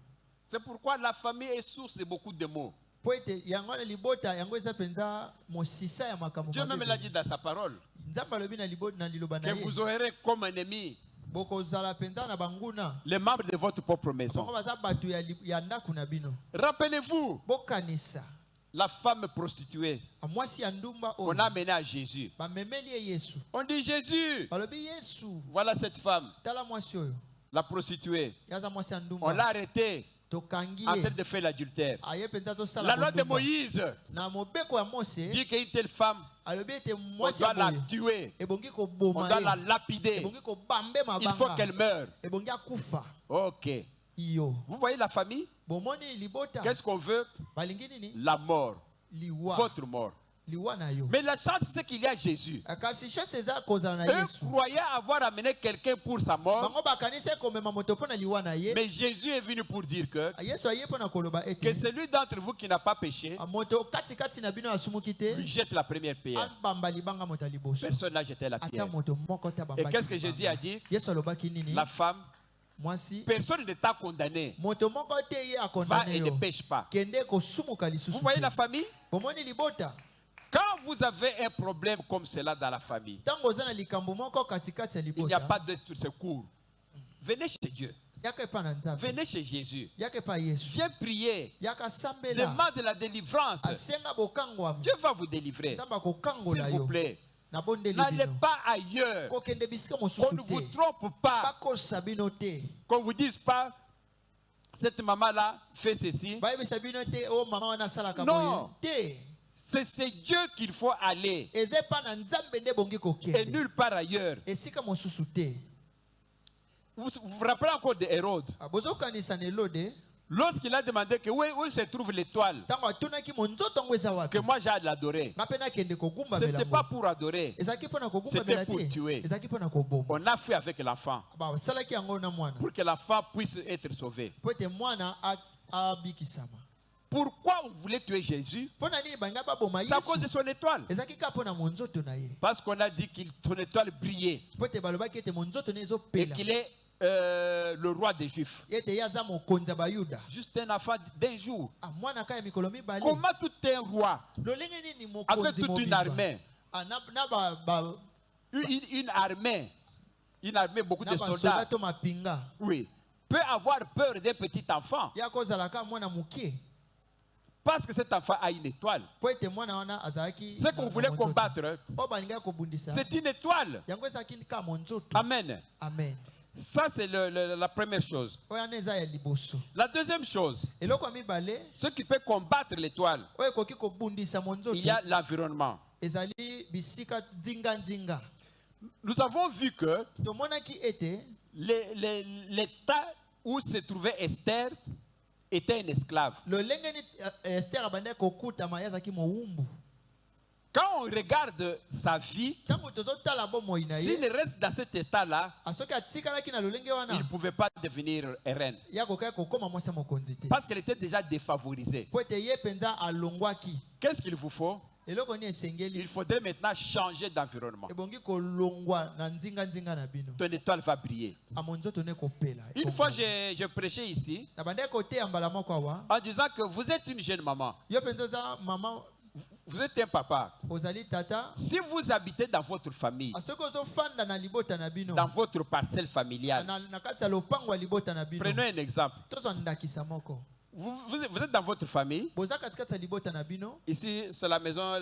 C'est pourquoi la famille est source de beaucoup de mots. Po ete yango na libota yango eza penza mosisa ya makambo. Dieu même l'a dit dans sa parole. Nzambe alobi na libota na liloba na Que ye. vous aurez comme ennemi Bokozala penza na banguna. les membres de votre propre Soko maison. baza bato ya ndako na bino. Rappelez-vous Bokanisa. la femme prostituée Amwasi ya ndumba qu'on oyo. a amenée à Jésus. Bamemeli ye Yesu. On dit Jésus, Balobi Yesu. voilà cette femme, Tala mwasi oyo. la prostituée. Yaza mwasi ya On ndumba. l'a arrêtée Tokangi en ye. train de faire l'adultère. Aye penza to sala. La loi de Moïse Na mobeko ya Mose. dit qu'une telle femme, Alobi ete on mwasi doit ya la boye. tuer, Ebongi on koboma doit la ye. lapider. Ebongi kobambe Il faut mabanga. qu'elle meure. Ebongi akufa. Ok. Iyo. Vous voyez la famille? Bomoni libota. Qu'est-ce qu'on veut? Balingi nini? La mort. Liwa. Votre mort. Liwa na yo. Mais la chance, c'est qu'il y a Jésus. Kasi chance eza kozala na Eux Yesu. croyaient avoir amené quelqu'un pour sa mort, Bango bakanisa komema moto pona liwa na ye. mais Jésus est venu pour dire que Yesu aye pona koloba que ete. celui d'entre vous qui n'a pas péché Moto kati na bino asumuki te. lui jette la première pierre. Ambamba libanga moto liboso. Personne n'a jeté la Ata pierre. moto moko ta bamba. Et qu'est-ce que Jésus a dit? Yesu alobaki nini? La femme, Mwasi. personne ne t'a condamné. Moto moko te ye Va akondane et ne yo. pêche pas. Kende kosumuka lisusu. Vous voyez te. la famille? Bomoni libota. Quand vous avez un problème comme cela dans la famille, Tango oza na likambo moko katikati ya il n'y libota. a pas de secours. Venez chez Dieu. Yaka pa na Nzambe. Venez chez Jésus. Yaka pa Yesu. Viens prier. Yaka sambela. Demande la délivrance. Asenga bokangwa. Dieu va vous délivrer. Nzamba kokangola S'il vous yo. plaît, Na bonde n'allez libino. pas ailleurs. Kokende bisika Qu'on mosusu ne vous te. trompe pas. Bakosa bino te. Qu'on ne vous dise pas, cette maman-là fait ceci. Bayebisa bino te o mama wana asalaka Non. boye. Te. C'est Dieu qu'il faut aller. Eze pa na Nzambe nde bongi Et kokende. nulle part ailleurs. Esika mosusu te. Vous vous rappelez encore de Hérode? Bozokanisa na Elode. Lorsqu'il a demandé que où se trouve l'étoile, Tango atunaki monzoto ngo eza wapi. que moi j'ai l'adorer. Nga pe nakende kogumba Ce n'était pas belango. pour adorer. Ezaki pona kogumba C'était bela pour te. tuer. Ezaki pona koboma. On a fait avec l'enfant Ba salaki yango na mwana. pour que l'enfant puisse être sauvé. Po ete mwana abikisama. Pourquoi on voulait tuer Jésus? Pona nini banga baboma C'est à cause de Yesu. son étoile. Ezaki ka pona monzoto na ye. Parce qu'on a dit que son étoile brillait Po ete balobaki ete monzoto na et ezopela. qu'il est le roi des Juifs. Ete ye aza mokonzi ya bayuda. Juste un enfant d'un jour. Mwana ka ya mikolo mibale. Comment tout un roi Lolenge nini avec mokonzi toute une mobimba. armée, Na ba une armée, beaucoup de soldats soldats, to mapinga. oui, peut avoir peur d'un petit enfant Ya kozalaka mwana mukie. parce que cet enfant a une étoile. Po ete mwana wana azalaki. Ce qu'on voulait combattre, O balinga kobundisa. c'est une étoile. Yango ezalaki ka monzoto. Amen. Amen. Ça, c'est la première chose. Oyo wana eza ya liboso. La deuxième chose, Eloko ya mibale ce qui peut combattre l'étoile, oyo ekoki kobundisa monzoto. il y a l'environnement. Ezali bisika nzinga. Nous avons vu que Tomonaki ete l'état où se trouvait Esther était un esclave. lolenge ni Esther abandaki kokutama ye azalaki mowumbu. Quand on regarde sa vie, Ntango tozotala bomoi na s'il ye reste dans cet état-là, asoki atikalaki na lolenge il wana ne pouvait pas devenir reine. ya kokaki kokoma mwasi ya mokonzi te. Parce qu'elle était déjà défavorisée. Po ete ye mpenza alongwaki. Qu'est-ce qu'il vous faut? Eloko ni Il esengeli faudrait maintenant changer d'environnement. ebongi kolongwa na nzinga na bino. Ton étoile va briller. Amonzoto ne kopela. Une fois, j'ai prêché ici Na bandaki koteya mbala moko awa. en disant que vous êtes une jeune maman. Yo mpenza oza mama Vous êtes un papa. ozali tata. Si vous habitez dans votre famille, Asoki ozofanda na libota na bino. dans votre parcelle familiale, Na kati ya lopango ya libota na bino. prenons un exemple. Tozwa ndakisa moko. Vous êtes dans votre famille. Boza katikati ya libota na bino. Ici, c'est la maison,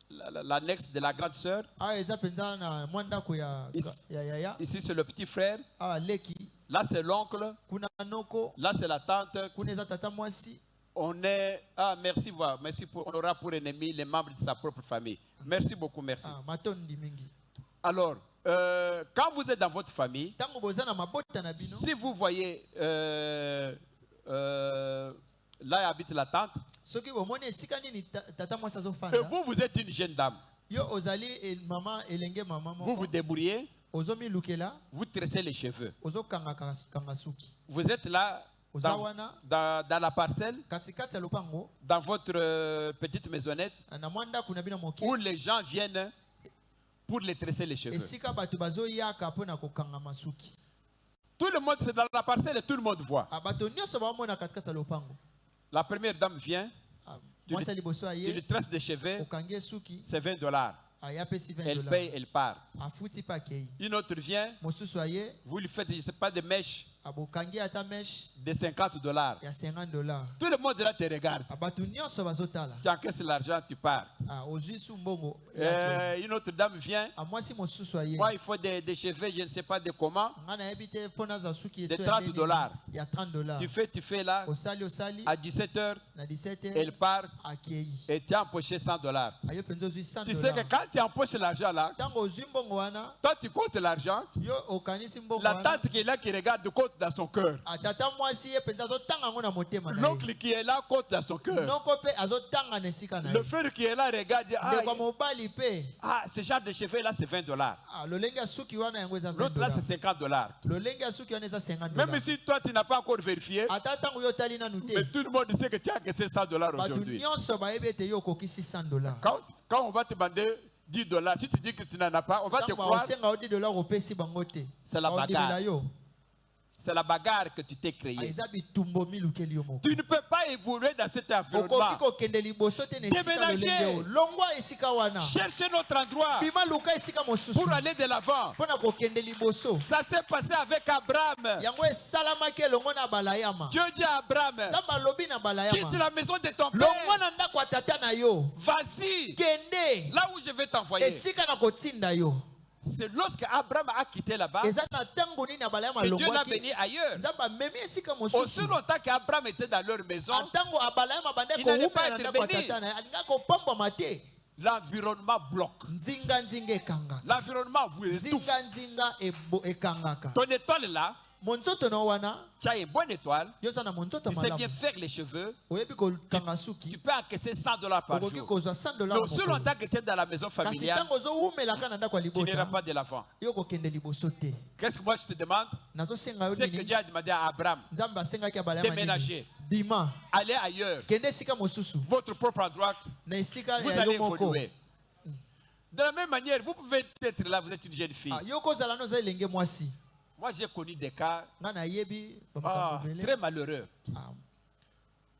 l'annexe de la grande sœur. Awa eza mpenza na mwa ndako ya yaya. Ici, c'est le petit frère. Awa leki. Là, c'est l'oncle. Kuna noko. Là, c'est la tante. Kuna eza tata mwasi. On est. Merci, merci pour. On aura pour ennemi les membres de sa propre famille. Merci beaucoup, merci. Matondi mingi. Alors, quand vous êtes dans votre famille, Tango boza na mabota na bino. si vous voyez là habite la tante, Soki bomoni esika nini tata mwasi et azofanda. vous êtes une jeune dame. Yo ozali mama elenge mama Vous moko. vous débrouillez, Ozomi lukela, vous tressez les cheveux. ozo kanga suki. Vous êtes là Ozawana, dans la parcelle, katikati ya lopango, dans votre petite maisonnette, na mwanda kuna bina moke. où les gens viennent pour les tresser les cheveux. Esika batu bazo yaka pona kokanga masuki. Tout le monde, c'est dans la parcelle et tout le monde voit. Bato nyonso ba mona katikati ya lopango. La première dame vient, tu Mwasa liboso lui aye, tresses des cheveux, okangie suki, c'est $20. aya pesi Elle $20. paye, elle part. Afuti pa kei. Une autre vient, Mosusu aye, vous lui faites, je ne sais pas, des mèches abokangie ata mesh de $50. ya $50. Tout le monde là te regarde. Bato nyonso bazotala. Tu encaisses l'argent, tu pars. Ozwi su mbongo. Une autre dame vient, Mwasi mosusu aye. moi il faut des cheveux, je ne sais pas de comment, Ngana yebite pona za suki de eso $30. ya $30. Tu fais là, Osali à 17h, na 17h elle part akei. et tu as empoché $100. Ayo penzo ozwi $100. Tu sais que quand tu empoches l'argent là, Tango ozwi mbongo wana, toi tu comptes l'argent, yo okanisi mbongo la wana. tante qui est là qui regarde compte dans son cœur. Tata mwasi ye penza azotanga ngo na motema na ye. L'oncle qui est là compte dans son cœur. Noko pe azotanga na esika na Le ye. frère qui est là regarde, Ndeko mobali pe. ce genre de cheveux là c'est $20. Lolenge ya suki wana yango eza L'autre là c'est $20. $50. Lolenge ya suki wana eza $50. Même si toi tu n'as pas encore vérifié, Ata tango yo tali nanu mais te. tout le monde sait que tu as encaissé $100 Batu aujourd'hui. nyonso bayebi ete yo okokisi $100. Quand on va te demander $10, si tu dis que tu n'en as pas, on va te Tango croire. osenga o $10 opesi bango te. C'est la Baondimela bagarre. yo. C'est la bagarre que tu t'es créée. Eza bitumbo milukeli yo moko. Tu ne peux pas évoluer dans cet Okoki environnement. kokende liboso te na esika Déménager. lolenge yo. Longwa esika wana. Cherchez notre endroit Bima luka esika mosusu. pour aller de l'avant. Pona kokende liboso. Ça s'est passé avec Abraham. Yango esalamaki elongo na balayama. Dieu dit à Abraham, Nzambe alobi na quitte balayama. la maison de ton Longwa père. na ndako ya tata na yo. Vas-y, Kende. là où je vais t'envoyer. Esika na kotinda yo. C'est lorsque Abraham a quitté là-bas Eza na tango nini na balayama que Dieu l'a longwaki. béni ailleurs. Nzambe amemi esika Aussi mosusu. longtemps qu'Abraham était dans leur maison, Atango abalayama bande Il n'allait kouma pas na être ndako ya béni. tata na ye. Alinga kopambwama te. l'environnement bloque. Nzinga nzinga ekanga. L'environnement vous étouffe. Nzinga nzinga ekangaka. Ton étoile là, Monzoto na wana. tu as une bonne étoile. Yoza na monzoto Tu sais malamu. bien faire les cheveux. Oyebi kokanga Tu suki. peux encaisser $100 par Okoki jour. kozwa $100 Mais aussi mokolo. longtemps que tu es dans la maison Kasi familiale, tango ozowumelaka na ndako ya tu n'iras libota. pas de l'avant. Yo kokende liboso te. Qu'est-ce que moi je te demande? Nazosenga yo C'est que nini? Dieu a demandé à Abraham, Nzambe asengaki abalayama déménager, nini? Bima. allez ailleurs, Kende esika mosusu. votre propre endroit, Na esika vous ya allez yo moko. évoluer. De la même manière, vous pouvez être là, vous êtes une jeune fille. Yo kozala no za elenge mwasi. Moi j'ai connu des cas Nga na yebi bamakambo ebele. très malheureux. Ah,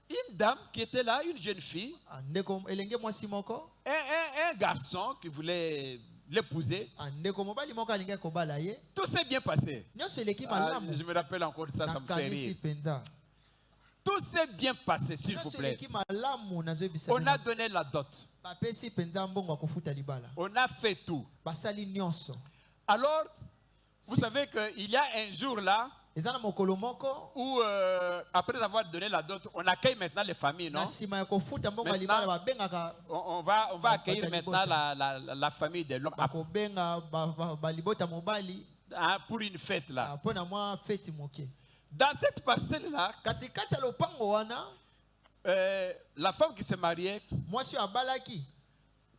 Une dame qui était là, une jeune fille, ndeko elenge mwasi moko. un garçon qui voulait l'épouser. Ndeko mobali moko alingaki kobala ye. Tout s'est bien passé. Nyonso eleki Ah, malamu. je me rappelle encore de ça, ça me fait Nakanisi rire. penza. Tout s'est bien passé, s'il vous Nyonso plaît. eleki malamu nazoyebisa On a bino. donné la dot. Bapesi penza mbongo ya kofuta libala. On a fait tout. Basali nyonso. Alors, vous savez qu'il y a un jour là Eza na mokolo moko. où, après avoir donné la dot, on accueille maintenant les familles, non? Na sima ya kofuta mbongo ya libala babengaka On va accueillir maintenant la famille de l'homme bakobenga balibota mobali pour une fête là. mpona mwa feti moke. Dans cette parcelle là, Katikati ya lopango wana la femme qui s'est mariée mwasi oyo abalaki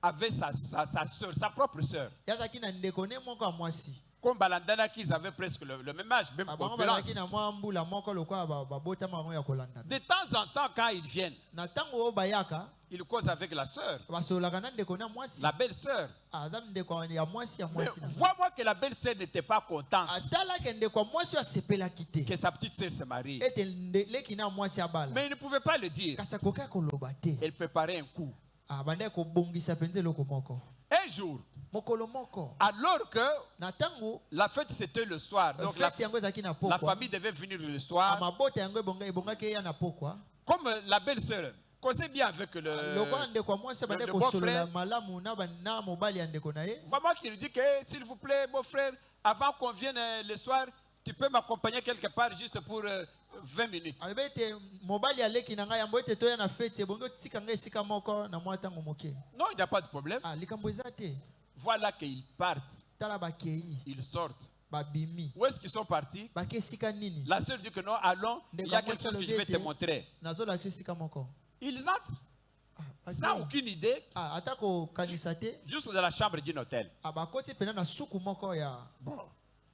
avait sa soeur, sa propre soeur. yazaki na ndeko ne moko ya mwasi. Comme Balandana, qu'ils avaient presque le même âge, même Bango concurrence. bazalaki na mwa mbula moko lokola babotama bango ya kolandana. De temps en temps, quand ils viennent, Na ntango oyo bayaka ils causent avec la sœur, basololaka na ndeko na mwasi. la belle-sœur. Aza ndeko ya mwasi ya Mais mwasi na. vois-moi que la belle-sœur n'était pas contente Atalaki ndeko ya mwasi oyo asepelaki te. que sa petite sœur se marie. Ete leki na mwasi abala. Mais il ne pouvait pas le dire. Kasi akoki koloba te. Elle préparait un coup. Bandaki kobongisa penza eloko moko. Un jour, Mokolo moko. alors que Na ntango la fête c'était le soir, donc feti yango ezalaki na la pokwa. famille devait venir le soir. Mabota yango ebongaki eya na pokwa. Comme la belle-sœur causait bien avec Lokola ndeko ya mwasi abandaki le kosolola beau-frère. malamu na mobali ya ndeko na ye. Vraiment qu'il dit que s'il vous plaît, beau frère, avant qu'on vienne le soir, tu peux m'accompagner quelque part juste pour 20 minutes. Alobi ete mobali aleki na ngai yambo ete toya na feti ebongi otika ngai esika moko na mwa ntango moke. Non, il n'y a pas de problème. Likambo eza te. Voilà qu'ils partent, Tala bakei ils sortent. babimi. Où est-ce qu'ils sont partis? Bake esika nini? La sœur dit que non, allons, il y a quelque chose que je vais te montrer. Nazolakisa esika moko. Ils entrent. sans aucune idée, ata kokanisa te juste dans la chambre d'un hôtel. bakoti pena na suku moko ya Bon,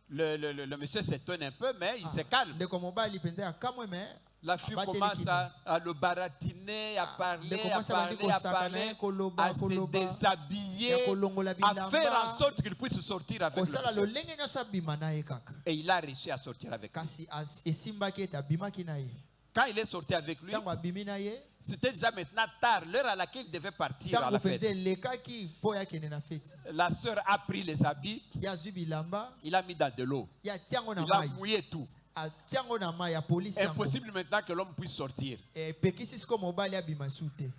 le monsieur s'étonne un peu, mais il se calme. ndeko mobali penza ya kamwe me La fille abateli commence kino. à le baratiner, à parler, ndeko à mwasi abandi parler, à kosaka na parler, ye koloba à se déshabiller, ya kolongola à faire en bilamba sorte qu'il puisse sortir avec kosala le monsieur. lolenge nyonso abima na ye kaka Et il a réussi à sortir avec lui. kasi esimbaki ete abimaki na ye Quand il est sorti avec lui, ntango abimi na ye c'était déjà maintenant tard, l'heure à laquelle il devait partir à ntango la mpenza fête. elekaki mpo yakende na feti La sœur a pris les habits, ye azwi bilamba il a mis dans de l'eau. ye atiango na Il a mai mouillé tout. atiango na mai ya polisi yango Impossible maintenant que l'homme puisse sortir. epekisi siko mobali abima su te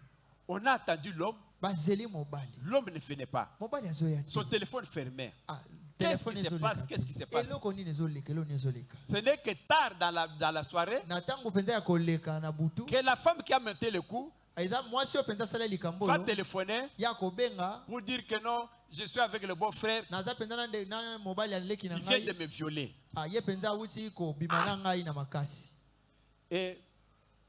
On a attendu l'homme, bazeli mobali l'homme ne venait pas. mobali azoya te Son téléphone fermait. Ah, Qu'est-ce qui telefone se ezoleka passe? te. Qu'est-ce qui se passe? eloko nini ezoleka eloko nini ezoleka Ce n'est que tard dans la soirée na ntango mpenza ya koleka na butu que la femme qui a monté le coup eza mwasi oyo mpenza asala likambo va oyo téléphoner ya kobenga pour dire que non, je suis avec le beau-frère, naza mpenza na mobali aleki na il vient de ngai me violer. ye mpenza awuti kobima na ngai na makasi Et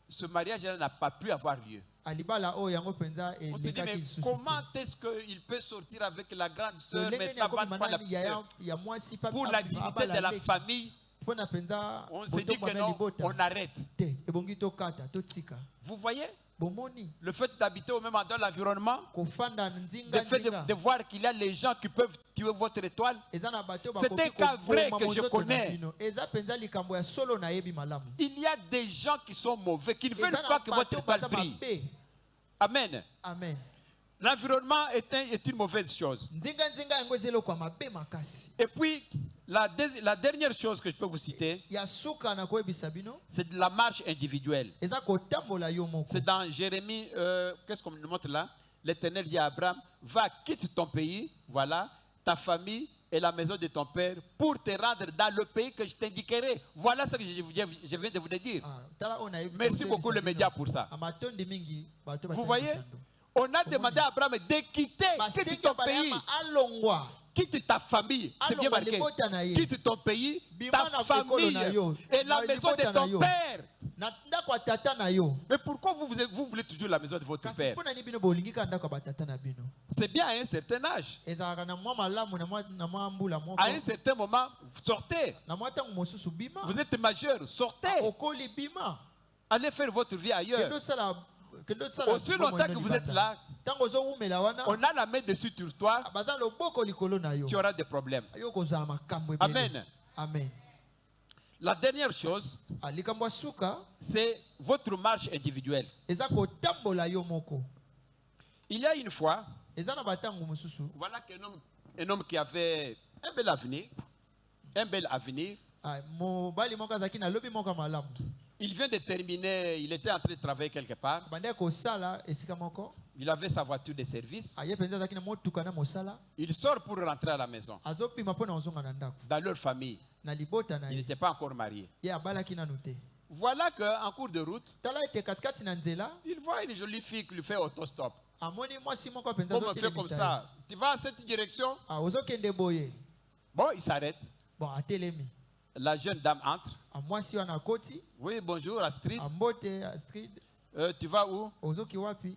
ce mariage n'a pas pu avoir lieu. alibala oyo yango mpenza On se dit, mais elekaki lisusu comment est-ce qu'il peut sortir avec la grande sœur lolenge nini maintenant akobima pas la na petite sœur? ya mwasi pa Pour la dignité de la famille, mpo na mpenza on se dit que botombama non, libota on arrête. te ebongi tokata totika Vous voyez, bomoni le fait d'habiter au même endroit de l'environnement, kofanda le nzinga fait nzinga de voir qu'il y a les gens qui peuvent tuer votre étoile, eza na bato c'est un cas vrai koboma que je monzoto na connais. bino eza mpenza likambo ya solo nayebi malamu Il y a des gens qui sont mauvais, qui ne veulent eza na pas que votre bato étoile baza brille. mabe Amen. amen L'environnement est une mauvaise chose. nzinga nzinga yango eza eloko ya mabe makasi Et puis, la dernière chose que je peux vous citer, ya suka na koyebisa bino c'est de la marche individuelle. eza kotambola yo moko C'est dans Jérémie, qu'est-ce qu'on nous montre là? L'Éternel dit à Abraham, va, quitte ton pays, voilà, ta famille et la maison de ton père, pour te rendre dans le pays que je t'indiquerai. Voilà ce que je viens de vous dire. Ah, tala oyo nayebi Merci koyebisa beaucoup les bino. médias pour ça. amatondi mingi bato Vous batali voyez, lisando. on a demandé à Abraham de quitter, quitte basengi ton ya pays, balama alongwa quitte ta famille, c'est bien alongwa marqué. libota na ye Quitte ton pays, Bima ta na ekolo famille na yo, et la na maison de libota na ton yo. père. na ndako ya tata na yo Mais pourquoi vous voulez toujours la maison de votre kasi père? mpo na nini bino bolingi kaka ndako ya batata na bino C'est bien à un certain âge. ezalaka na mwa malamu na mwa mbula moko À un certain moment, sortez. na mwa ntango mosusu bima Vous êtes majeur, sortez. okoli bima Allez faire votre vie ailleurs. kendo osala Aussi longtemps que vous êtes là, ntango ozowumela wana on a la main dessus sur toi, baza loboko likolo na yo tu auras des problèmes. yo kozala makambo ebele Amen. amen La dernière chose, likambo ya suka c'est votre marche individuelle. eza kotambola yo moko Il y a une fois, eza na batango mosusu voilà un homme qui avait un bel avenir. mobali moko azalaki na lobi moko ya malamu Il vient de terminer, il était en train de travailler quelque part. abandaki kosala esika moko Il avait sa voiture de service. ye mpenza azalaki na motuka na mosala Il sort pour rentrer à la maison. azopima mpo na kozonga na ndako Dans leur famille, na libota na il ye n'était pas encore marié. ye abalaki nanu te Voilà qu'en cours de route, tala ete katikati na nzela il voit une jolie fille qui lui fait autostop. amoni mwasi moko mpenza Comme on fait comme ça, tu vas à cette direction. ozokende boye Bon, il s'arrête. bon atelemi La jeune dame entre. mwasi wana akoti Oui, bonjour Astrid. ambote Astrid Tu vas où? ozoki wapi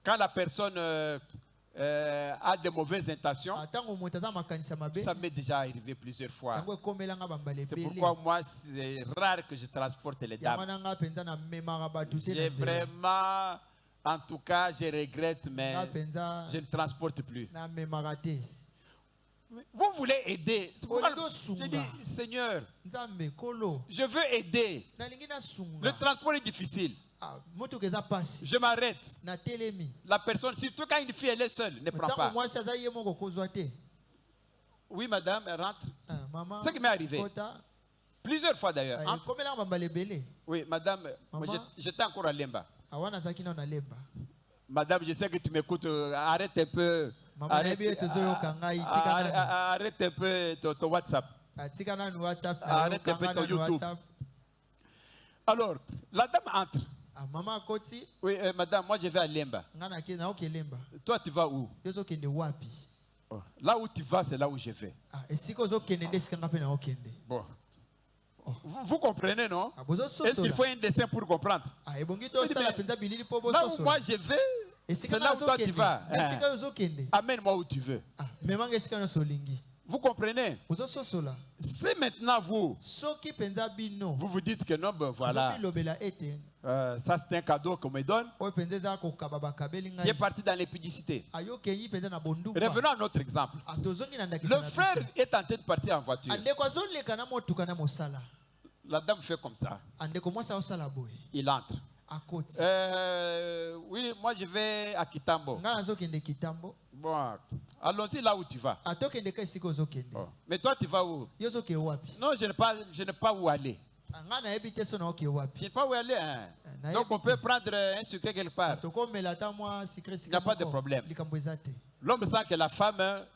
Quand la personne a de mauvaises intentions, ntango moto aza makanisa mabe ça m'est déjà arrivé plusieurs fois. yango ekomelanga bambala C'est ebele pourquoi moi, c'est rare que je transporte les yango dames. na nga mpenza namemaka bato te J'ai na nzela vraiment, en tout cas, je regrette, mais nga mpenza je ne transporte plus. namemaka te Vous voulez aider. C'est pourquoi Olingo j'ai sunga. dit, Seigneur, nzambe kolo je veux aider. nalingi Le nasunga transport est difficile. motuka eza pasi Je m'arrête. natelemi La personne, surtout quand une fille elle est seule, ne prend ntango pas. mwasi aza ye moko kozwa te Oui, madame, elle rentre. mama Ce qui m'est arrivé. kota Plusieurs fois d'ailleurs. Entre. ekomelanga bambala ebele Oui, madame, moi, Maman. j'étais encore à Lemba. awana azalaki nao na lemba Madame, je sais que tu m'écoutes. Arrête un peu. Maman, nayebi ete ozoyoka ngai tika nanu Arrête un peu ton WhatsApp. tika nanu whatsapp Arrête un peu nayoka ton nanu YouTube. whatsapp Alors, la dame entre. mama akoti Oui, madame, moi je vais à Lemba. ngai naoke lemba Toi, tu vas où? yo ozokende wapi Là où tu vas, c'est là où je vais. esika ozokende nde esika nga mpe naokende Bon. Vous comprenez, non? Est-ce qu'il bozososola faut un dessin pour comprendre? ebongi tosala Mais mpenza bilili mpo là où bososola moi je vais, C'est là où toi tu vas. esika ozokende Amène-moi où tu veux. memanga esika nyonso olingi Vous comprenez? ozososola Si maintenant soki mpenza bino vous vous dites que non, ben voilà, ozomilobela ete ça c'est un cadeau qu'on me donne. oyo mpenza eza kokaba bakabeli Tu es ngai parti dans l'épidicité. ayokenyi mpenza na bondumba Revenons à notre exemple. tozongi na ndakisa Le na frère biso est en train de partir en voiture. andeko azoleka na motuka na mosala La dame fait comme ça. andeko mwasi aosala boye Il entre. akoti Oui, moi je vais à Kitambo. ngai nazokende kitambo Bon, allons-y là où tu vas. atokende ka esika ozokende Bon. Mais toi tu vas où? yo ozokee wapi Non, je n'ai pas où aller. ngai nayebi te so naokee Je wapi n'ai pas où aller. Hein. nayebi Donc on te. peut prendre un sucre quelque part. tokomela ata mwa sikre Il n'y a pas de problème. likambo eza te L'homme sent que la femme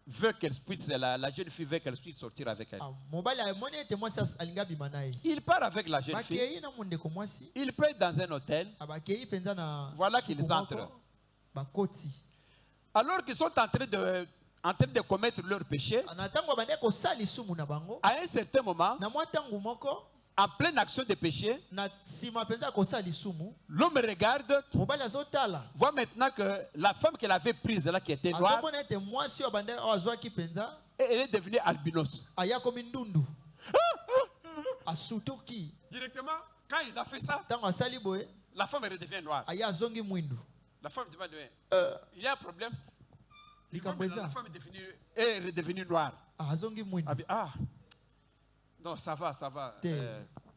veut qu'elle puisse, la jeune fille veut qu'elle puisse sortir avec elle. mobali amoni ete mwasi alingi abima na ye Il part avec la jeune fille. bakei na mondeko mwasi Il paye dans un hôtel. bakei mpenza na Voilà suku qu'ils moko, entrent. bakoti Alors qu'ils sont en train de commettre leur péché, na ntango bande kosala lisumu na bango à un certain moment, na mwa ntango moko en pleine action de péché, na nsima mpenza ya kosala lisumu l'homme regarde, mobali azotala voit maintenant que la femme qu'elle avait prise là, qui était noire, azomona ete mwasi oyo bande oyo azwaki mpenza elle est devenue albinos. aya komi ndundu asutuki Directement, quand il a fait ça, ntango asali boye la femme redevient noire. aya azongi mwindu La femme demande, il y a un problème. likambo La eza femme est redevenue noire. azongi mwindu Non, ça va, ça va. Te.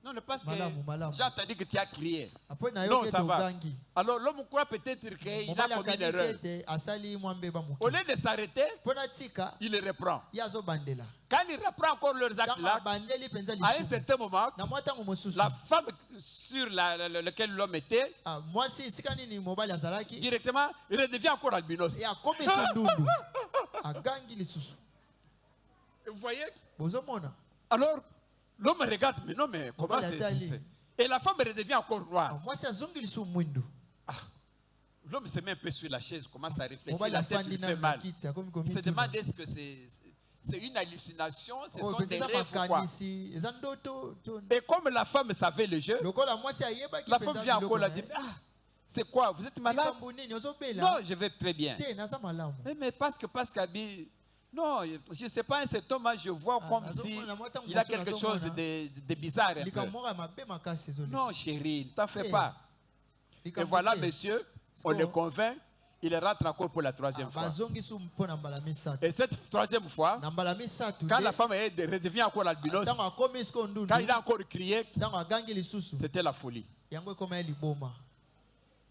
Non, parce que Malamu. j'ai entendu que tu as crié. apoi Non, nayoki ça ete va. ogangi Alors l'homme croit peut-être qu'il a mobali commis une akanisi erreur. ete asali mwa mbeba Au moke lieu de s'arrêter, mpo na tika il le reprend. ye azobandela Quand il reprend encore leurs actes ntango là, abandeli mpenza à un lisumu certain moment, na mwa ntango mosusu la femme sur laquelle l'homme était, mwasi esika nini mobali azalaki directement, il redevient encore albinos. ye akomisa ndundu agangi lisusu Vous voyez? bozomona Alors, l'homme regarde, mais non, mais comment Mobali atali. c'est? Et la femme redevient encore noire. mwasi azongi lisumu mwindu L'homme se met un peu sur la chaise, commence à réfléchir, mobali la tête afandi lui fait na mal. kiti akomi Il se komituna demande est-ce que c'est une hallucination, ce oyo sont mpenza des eza rêves ou quoi. makanisi eza ndoto to Et comme la femme savait le jeu, lokola mwasi ayebaki la femme vient encore la biloko dire, na ye. c'est quoi, vous êtes malade? likambo nini ozobela Non, je vais très bien. te naza malamu Mais parce qu'Abi, non, je ne sais pas, un certain moment, je vois comme si il a quelque chose de bizarre. Un peu. likambo moko ya mabe makasi ezoleka Non, chérie, ne t'en fais Eh, pas. Et likambo voilà, te. monsieur, on le convainc, il rentre encore pour la troisième fois. bazongi su mpo na mbala misato Et cette troisième fois, na mbala misato quand la femme redevient encore albinos, ntango akomi siko ndundu quand il a encore crié, ntango agangi lisusu c'était la folie. yango ekoma ye liboma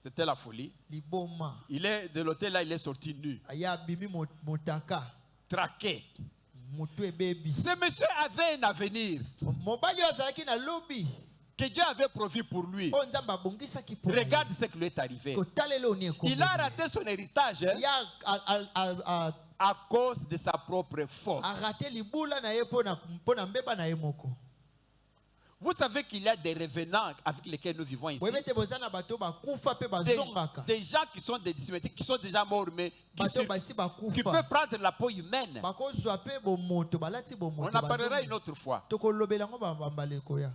C'était la folie. liboma Il est de l'hôtel là, il est sorti nu, ye abimi motaka traqué. motu ebebi Ce monsieur avait un avenir mobali oyo azalaki na lobi que Dieu avait provu pour lui. oyo nzambe abongisaki mpo Regarde ce qui lui est arrivé. kotalela oni Il a raté son héritage hein, ye à cause de sa propre faute. arate libula na ye mpo na mbeba na ye moko Vous savez qu'il y a des revenants avec lesquels nous vivons ici. oyebi ete boza na bato bakufa mpe Des, bazongaka des gens qui sont des disciplinaires, qui sont déjà morts, mais bato basi qui bakufa peuvent prendre la peau humaine. bakozwa mpe bomoto balati On bomoto en parlera une autre fois. tokolobela yango bambala ekoya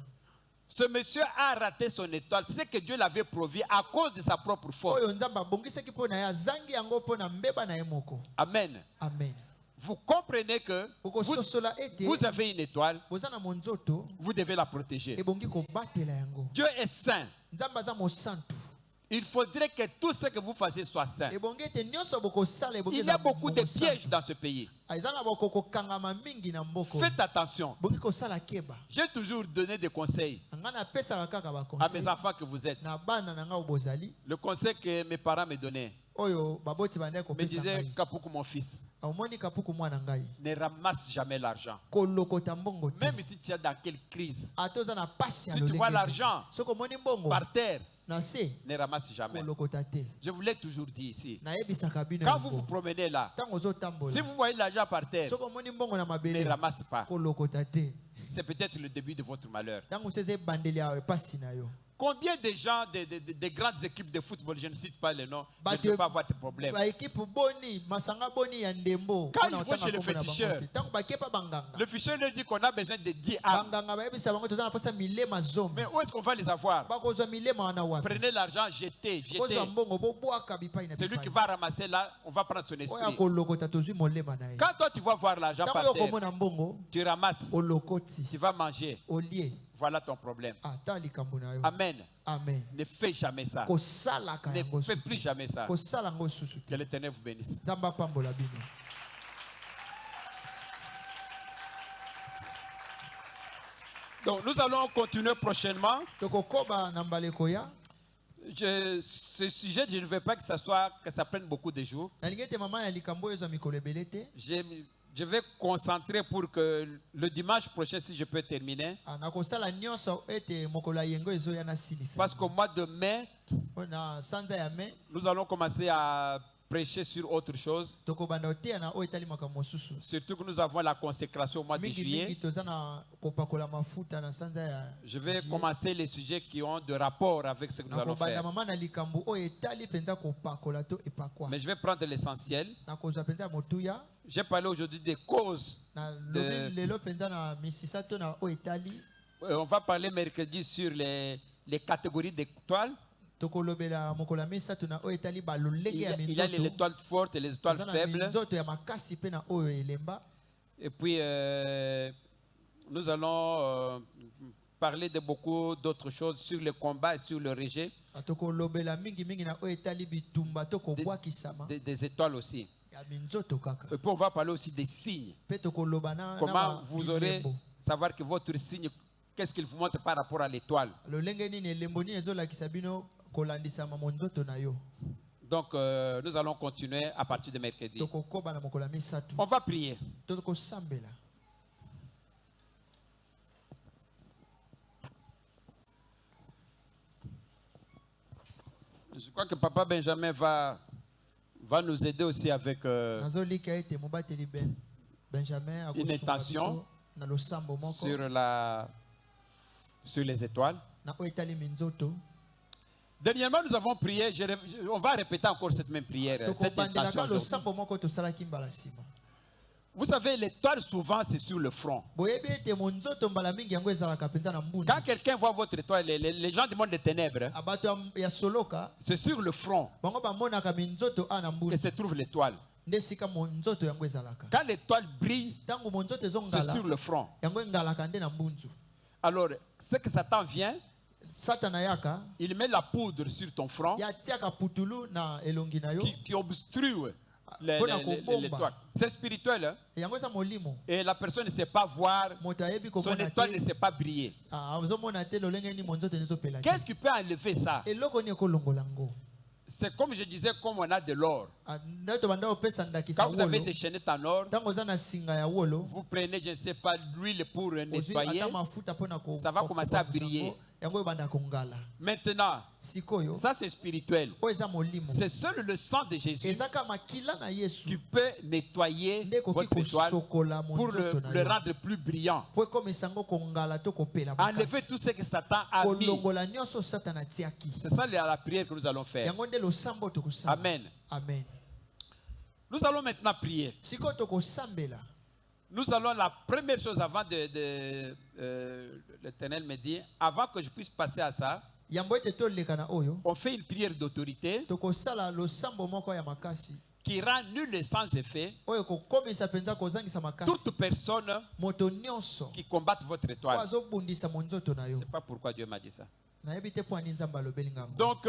Ce monsieur a raté son étoile. C'est que Dieu l'avait provu à cause de sa propre faute. oyo nzambe abongisaki mpo na ye azangi yango mpo na mbeba na ye moko Amen. amen Vous comprenez que okososola ete vous avez une étoile, boza na monzoto vous devez la protéger. ebongi kobatela yango Dieu est saint. nzambe aza mosantu Il faudrait que tout ce que vous fassiez soit saint. ebongi ete nyonso bokosala ebongi Il y a eza beaucoup de mosantu. pièges dans ce pays. eza na bokokokangama mingi na mboko Faites attention. bongi kosala keba J'ai toujours donné des conseils ngai napesaka kaka à mes baconseil enfants que vous êtes. na bana na ngai oyo bozali Le conseil que mes parents me donnaient oyo baboti bandai me kopesa disaient, ngai Kapuku, mon fils, omoni kapuku mwana ngai ne ramasse jamais l'argent. kolokota mbongo te Même si tu es dans quelle crise, ata oza na pasi ya si tu vois lolenge l'argent te. soki omoni mbongo par terre, na se ne ramasse jamais. kolokota te Je vous l'ai toujours dit ici. nayebisaka bino Quand vous vous yango promenez là, ntango ozotambola si vous voyez l'argent par terre, soki omoni mbongo na ne mabele ramasse pas. kolokota te C'est peut-être le début de votre malheur. ntango mosu eza ebandeli ya epasi na yo Combien de gens des grandes équipes de football, je ne cite pas les noms, Bah, je ne veux pas avoir de problème. Équipe boni, masanga boni ya ndembo. Quand ils vont chez le féticheur, Tango bakepa banganga. le féticheur leur dit qu'on a besoin de 10 âmes. Banganga ba yebisa bango tozana posa milema zombi. Mais où est-ce qu'on va les avoir? Bakozwa milema wana wapi? Prenez l'argent, jetez. Kozwa mbongo bobwaka bipai na Celui bipai. qui va ramasser là, on va prendre son Oya esprit. kolokota tozwi molema na ye. Quand toi tu vas voir l'argent Tango par yo terre, komona mbongo tu ramasses, olokoti tu vas manger. olie. Voilà ton problème. Ata likambo na yo. Amen. Amen. Ne fais jamais ça. Kosalaka Ne yango. fais plus jamais ça. Kosala ngo susu. Que l'Éternel vous bénisse. Nzamba pambola bino. Donc nous allons continuer prochainement. Tokokoba na mbaleko ya. Ce sujet, je ne veux pas que ça prenne beaucoup de jours. Nalingi te mama na likambo eza mikolo ebele te. Je vais concentrer pour que le dimanche prochain, si je peux terminer. Nakosala nyonso ete mokolo yengo ezoya na silisa. Parce qu'au mois de mai, Na sanza ya mai nous allons commencer à prêcher sur autre chose. tokobanda oteya na oyo etali makambo mosusu. Surtout que nous avons la consécration au mois de Mingi juillet. toza na kopakola mafuta na sanza ya. Je vais commencer les sujets qui ont de rapport avec ce que nous allons Nakobanda faire. mama na likambo oyo etali penza kopakola to epakwa. Mais je vais prendre l'essentiel. Nakozwa penza motuya. J'ai parlé aujourd'hui des causes. Na lobi lelo penza na misisa to na oyo etali. On va parler mercredi sur les catégories d'étoiles. Tokolobela mokolo misato na oyo etali balolenge ya Il y a les minzoto. étoiles fortes et les étoiles faibles. Minzoto ya makasi pe na oyo elemba. Et puis, nous allons parler de beaucoup d'autres choses sur le combat et sur le rejet. Tokolobela mingi mingi na oyo etali bitumba to kobwakisama. Des étoiles aussi. Ya minzoto kaka. Et puis, on va parler aussi des signes. Pe tokoloba na Comment vous aurez savoir que votre signe, qu'est-ce qu'il vous montre par rapport à l'étoile. lolenge nini elembo nini ezolakisa bino kolandisama mo nzoto na yo. Donc, nous allons continuer à partir de mercredi. Tokokoba na mokolo misato. On va prier. Tokosambela. Je crois que Papa Benjamin va nous aider aussi avec Nazolika ete mobateli Benjamin une intention na losambo moko sur les étoiles. na oyo etali minzoto. Dernièrement, nous avons prié. On va répéter encore cette même prière. Cette intention Tokobandelaka aujourd'hui. losambo moko tosalaki mbala sima. Vous savez, l'étoile, souvent, c'est sur le front. Boyebi ete mo nzoto mbala mingi yango ezalaka penza na mbunda. Quand quelqu'un voit votre étoile, les gens du monde des ténèbres, Abato ya soloka c'est sur le front bango bamonaka minzoto ana que mbunda. se trouve l'étoile. Nde sika mo nzoto yango ezalaka. Quand l'étoile brille, Tango mo nzoto c'est ezongala sur le front. yango engalaka nde na mbunzu. Alors, ce que Satan vient, Satana yaka il met la poudre sur ton front ya tiaka putulu na elongi na yo. qui obstrue l'étoile. C'est spirituel. Hein? Yango eza molimo. Et la personne ne sait pas voir, Moto ayebi son komona étoile ne te. sait pas briller. Azomona te lolenge ni mo nzoto ezopela. Qu'est-ce qui peut enlever ça? Eloko ni ekolongola ngo. C'est comme je disais, comme on a de l'or. Nde tobanda opesa ndakisa Quand vous avez wolo. des chaînettes en or, Tango za na singa ya wolo. vous prenez, je ne sais pas, l'huile pour Ozwi nettoyer. ata mafuta pona ko. Ça va commencer à briller. Yango ebanda kongala. Maintenant, Sikoyo. ça c'est spirituel. Oyo eza molimo. C'est seul le sang de Jésus Ezaka makila na Yesu. qui peut nettoyer Nde koki votre étoile kosokola mo pour nzoto na le yo. rendre plus brillant. Po ekomisa ngo kongala to kopela Enlever makasi. tout ce que Satan a mis. Kolongola nyonso Satana tiaki. C'est ça la prière que nous allons faire. Yango nde losambo tokosamba. Amen. Amen. Nous allons maintenant prier. Siko tokosambela. Nous allons, la première chose avant l'Éternel me dit, avant que je puisse passer à ça, Yambo ete toleka na oyo. on fait une prière d'autorité Tokosala losambo moko ya makasi. qui rend nul et sans effet Oyo kokomisa penza kozangisa makasi. toute personne Moto nyonso. qui combatte votre étoile. Azobundisa mo nzoto na Je yo. ne sais pas pourquoi Dieu m'a dit ça. Nayebi te po ani nzamba alobeli ngango. Donc,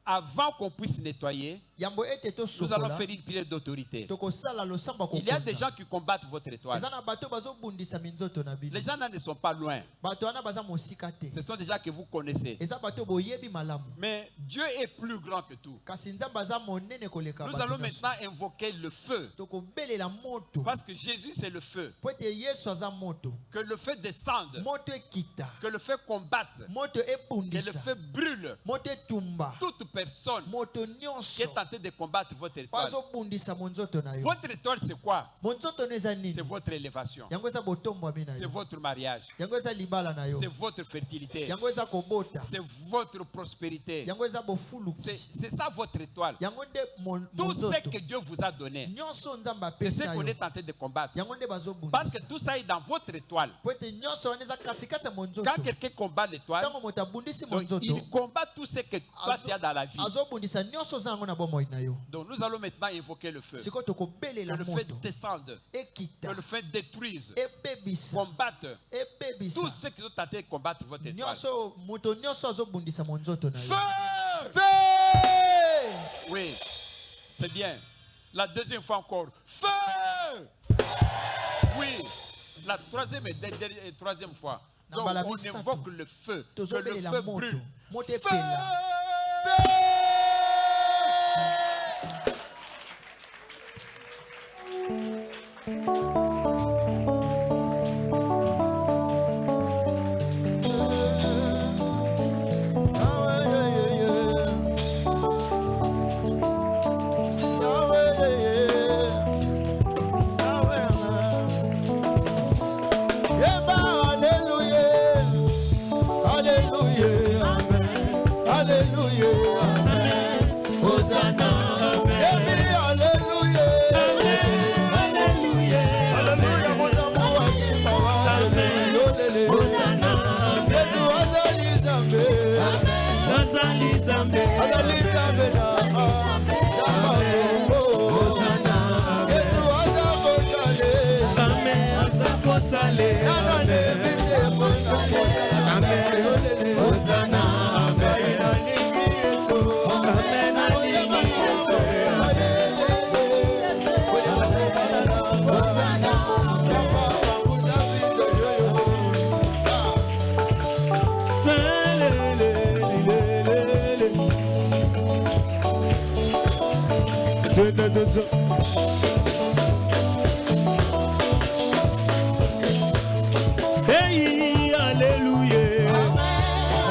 avant qu'on puisse nettoyer, Yambo ete to nous allons sokola. faire une prière d'autorité. Tokosala losambo Il y a des gens qui combattent votre étoile. Ezana bato bazobundisa minzoto na bino. Les gens là ne sont pas loin. Bato wana baza mosika te. Ce sont des gens que vous connaissez. Eza bato boyebi malamu. Mais Dieu est plus grand que tout. Kasi nzamba aza monene koleka Nous bato allons nyonso. maintenant invoquer le feu. Tokobelela moto. Parce que Jésus, c'est le feu. Po ete Yesu aza moto. Que le feu descende. Moto ekita. Que le feu combatte. Moto Que le ebundisa. feu brûle Moto etumba. toute personne moto qui nyonso est tenté de combattre votre étoile, azobundisa monzoto na yo. votre étoile c'est quoi? Monzoto no eza nini? C'est votre élévation. Yango eza botombwami na C'est yo. votre mariage. Yango eza libala na yo. C'est votre fertilité. Yango eza kobota. C'est votre prospérité. Yango eza bofuluki. C'est ça votre étoile. Yango nde Tout ce monzoto. que Dieu vous a donné, Nyonso nzamba c'est ce apesa qu'on yo. est tenté de combattre. Yango nde bazobundisa. Parce que tout ça est dans votre étoile. Po ete nyonso wana eza katikati ya monzoto. Quand quelqu'un combat l'étoile, Ntango moto abundisi donc monzoto, il combat tout ce que toi tu as dans la vie. azobundisa nyonso oza yango na bomoi na yo. Donc nous allons maintenant invoquer le feu. Sikoyo Que tokobelela le feu moto descende. ekita Que le feu détruise. ebebisa Combattre ebebisa tous ceux qui sont tentés de combattre votre étoile. nyonso moto nyonso azobundisa monzoto na yo. Feu! Feu! Oui, c'est bien. La deuxième fois encore. Feu! Oui. La troisième et troisième fois. Donc Nambala on misato. invoque le feu. Que le Tozobelela feu moto. brûle. Moto Feu! epela. Hey, alléluia.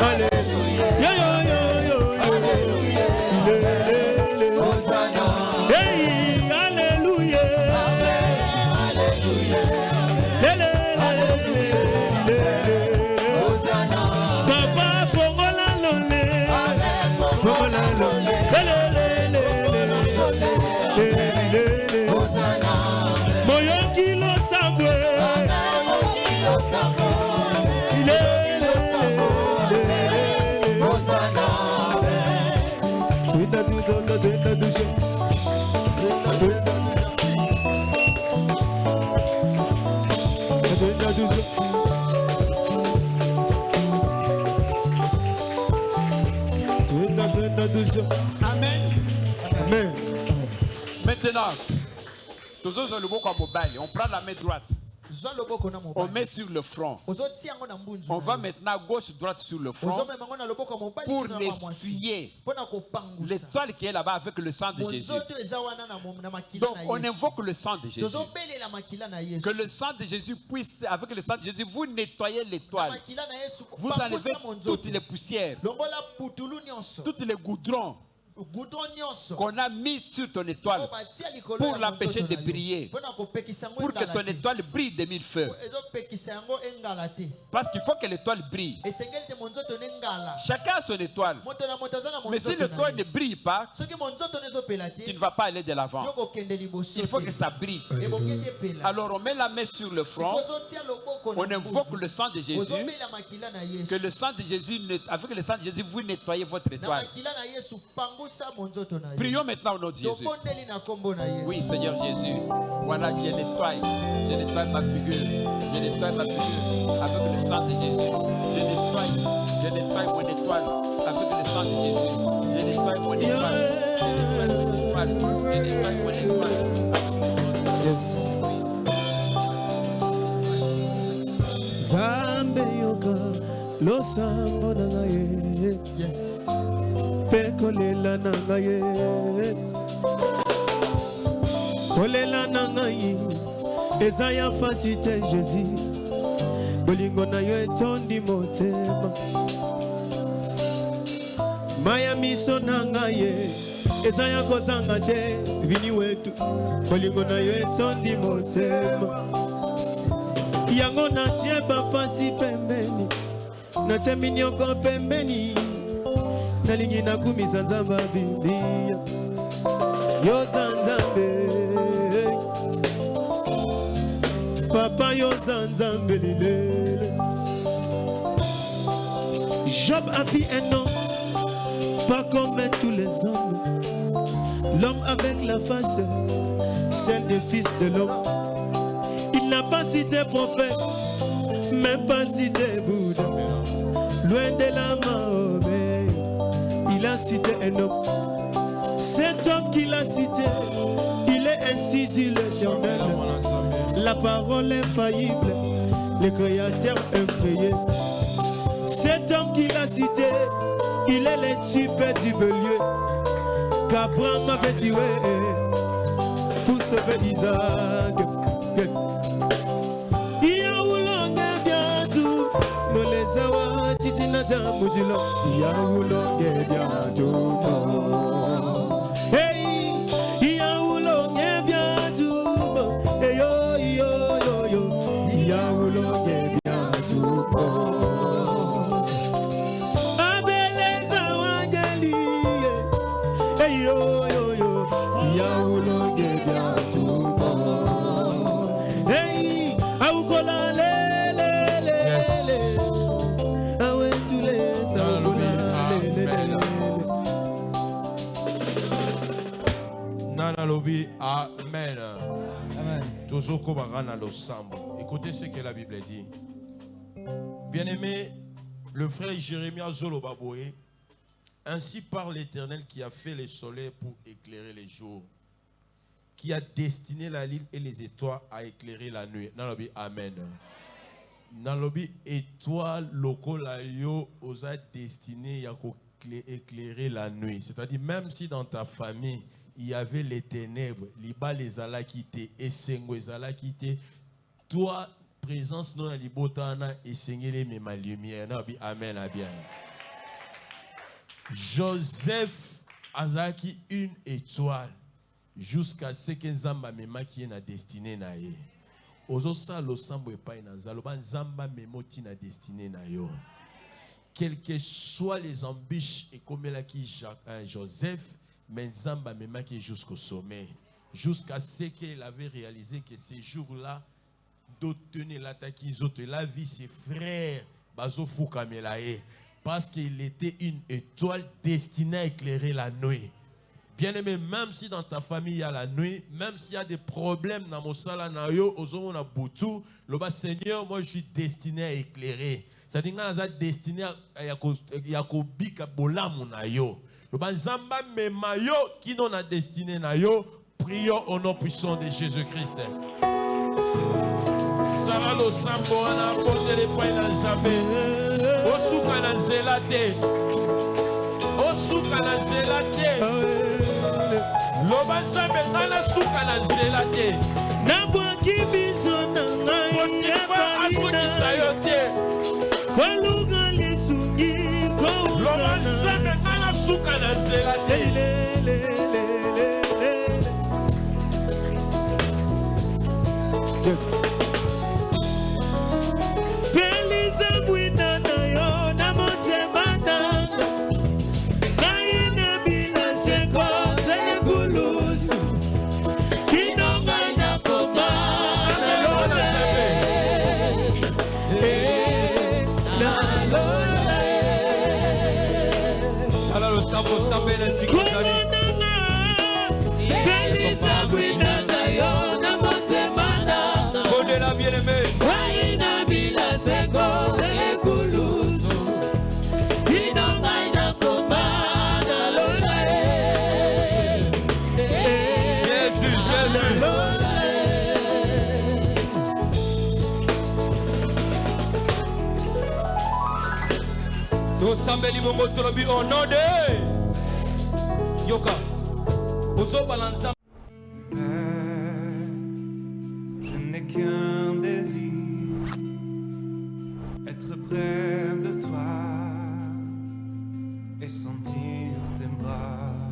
Alléluia. Yo yo yo yo. Alléluia. Hey, alléluia. Papa fongola lole. Fongola lole. Moyoki lo sabwe. Amen. Amen. Maintenant, tous autres le mot mobile. On prend la main droite. Zwa loboko na On mobali. met sur le front. Ozotia yango na mbunzu On na va yo. maintenant gauche-droite sur le front Ozomema yango na loboko ya mobali pour kino na mwasi. l'essuyer. Mpona kopangusa. L'étoile qui est là-bas avec le sang de Jésus. Monzoto eza wana na makila Donc na on Yesu. invoque le sang de Jésus. Tozobelela makila na Yesu. Que le sang de Jésus puisse, avec le sang de Jésus, vous nettoyer Na l'étoile. makila na Yesu Vous kopangusa enlevez monzoto. toutes les poussières, Longola putulu nyonso. tous les goudrons Goudron nyonso. qu'on a mis sur ton étoile Oyo batia likolo pour ya l'empêcher monzoto de na yo. briller, Mpona kopekisa yango pour que engala ton te. étoile brille de mille feux. Ezopekisa yango engala te. Parce qu'il faut que l'étoile brille. Esengeli te monzoto nengala. Chacun a son étoile. Moto na moto aza na Mais si monzoto na l'étoile ne ye. brille pas, Soki monzoto nezopela tu te. ne vas pas aller de l'avant. Yo kokende liboso Il faut te. que ça brille. Ebongi ete epela. Alors on met la main sur le front, Ozotia loboko on na invoque mbuzu. le sang de Jésus, Ozobela makila na Yesu. que le sang de Jésus, avec le sang de Jésus, vous nettoyez votre Na étoile. makila na Yesu pangusa monzoto na yo. Prions maintenant au nom de Jésus. Tobondeli na kombo na Yesu. Oui, Seigneur Jésus, voilà, je nettoie ma figure, je nettoie ma figure avec le sang de Jésus. Je nettoie mon étoile avec le sang de Jésus. Je nettoie mon étoile, je nettoie mon étoile, je nettoie mon étoile avec le sang de Jésus. Zambe yoka losambo na ngai Yes. pe kolela na ngai kolela na ngai eza ya pasi te Jésus bolingo na yo etondi motema maya miso na ngai ye eza ya kozanga te vini wetu bolingo na yo etsondi motema yango natie bapasi pembeni natie minioko pembeni nalingi nakumisa nzambe biblia yoza nzambe papa yoza nzambe lilele. Job a vu un homme pas comme tous les hommes, l'homme avec la face celle du fils de l'homme. Il n'a pas cité prophète, même pas cité Bouddha, loin de la Mahomet. Il a cité un homme. Cet homme qu'il a cité, il est ainsi dit l'Éternel. La parole infaillible, le créateur incréé. Cet homme qu'il a cité, il est le type du bélier qu'Abraham avait tué pour sauver Isaac. Molezawa titina jamujilo yaulonge biatu hey yaulonge biatu yo yo yo yo yaulonge biatu abelezawa geli hey yo yo yo yaulonge biatu hey aukola Lobby, amen. Toujours comme le sambo. Écoutez ce que la Bible dit. Bien-aimé, le frère Jérémie Zolobaboué, ainsi parle l'Éternel qui a fait le soleil pour éclairer les jours, qui a destiné la lune et les étoiles à éclairer la nuit. Nalobi, amen. Nalobi, étoile lokola yo osa destiné à éclairer la nuit. C'est-à-dire, même si dans ta famille, il y avait les ténèbres, les alakité, et sengo les alakité. Toi, présence non à libotana et sengele mais ma lumière. Amen, bien. Joseph azaki une étoile jusqu'à ce que Zamba mema qui est na destinée na ye. Ozo sa lo sambo e pa na zaloba Zamba memoti na destinée na yo. Quelles que soient les embûches et comme là qui Joseph, mais Zamba me marqué jusqu'au sommet, jusqu'à ce qu'il avait réalisé que ces jours-là, d'autres tenaient l'attaque, la vie ses frères, Bazo Foukamelae, parce qu'il était une étoile destinée à éclairer la nuit. Bien-aimé, même si dans ta famille il y a la nuit, même s'il y a des problèmes dans mon sala nayo, ozomo na butu, le bas Seigneur, moi je suis destiné à éclairer. C'est-à-dire que je suis destiné à yakobika bolamu nayo. Le banzamba memayo qui non a destiné nayo, prions au nom puissant de Jésus-Christ. Sarah lo sambo ana pote les points dans Zambé. Osuka na zelate. Osuka na zelate. Lo banzambe ana suka na zelate. Na bwaki biso na ngai ya asuki sayote. Kwaluga lisungi ko. Lo banzambe ana suka na zelate. Sambeli bongo tolobi au nom de Yoka. Ozo balança. Je n'ai qu'un désir, être près de toi et sentir tes bras.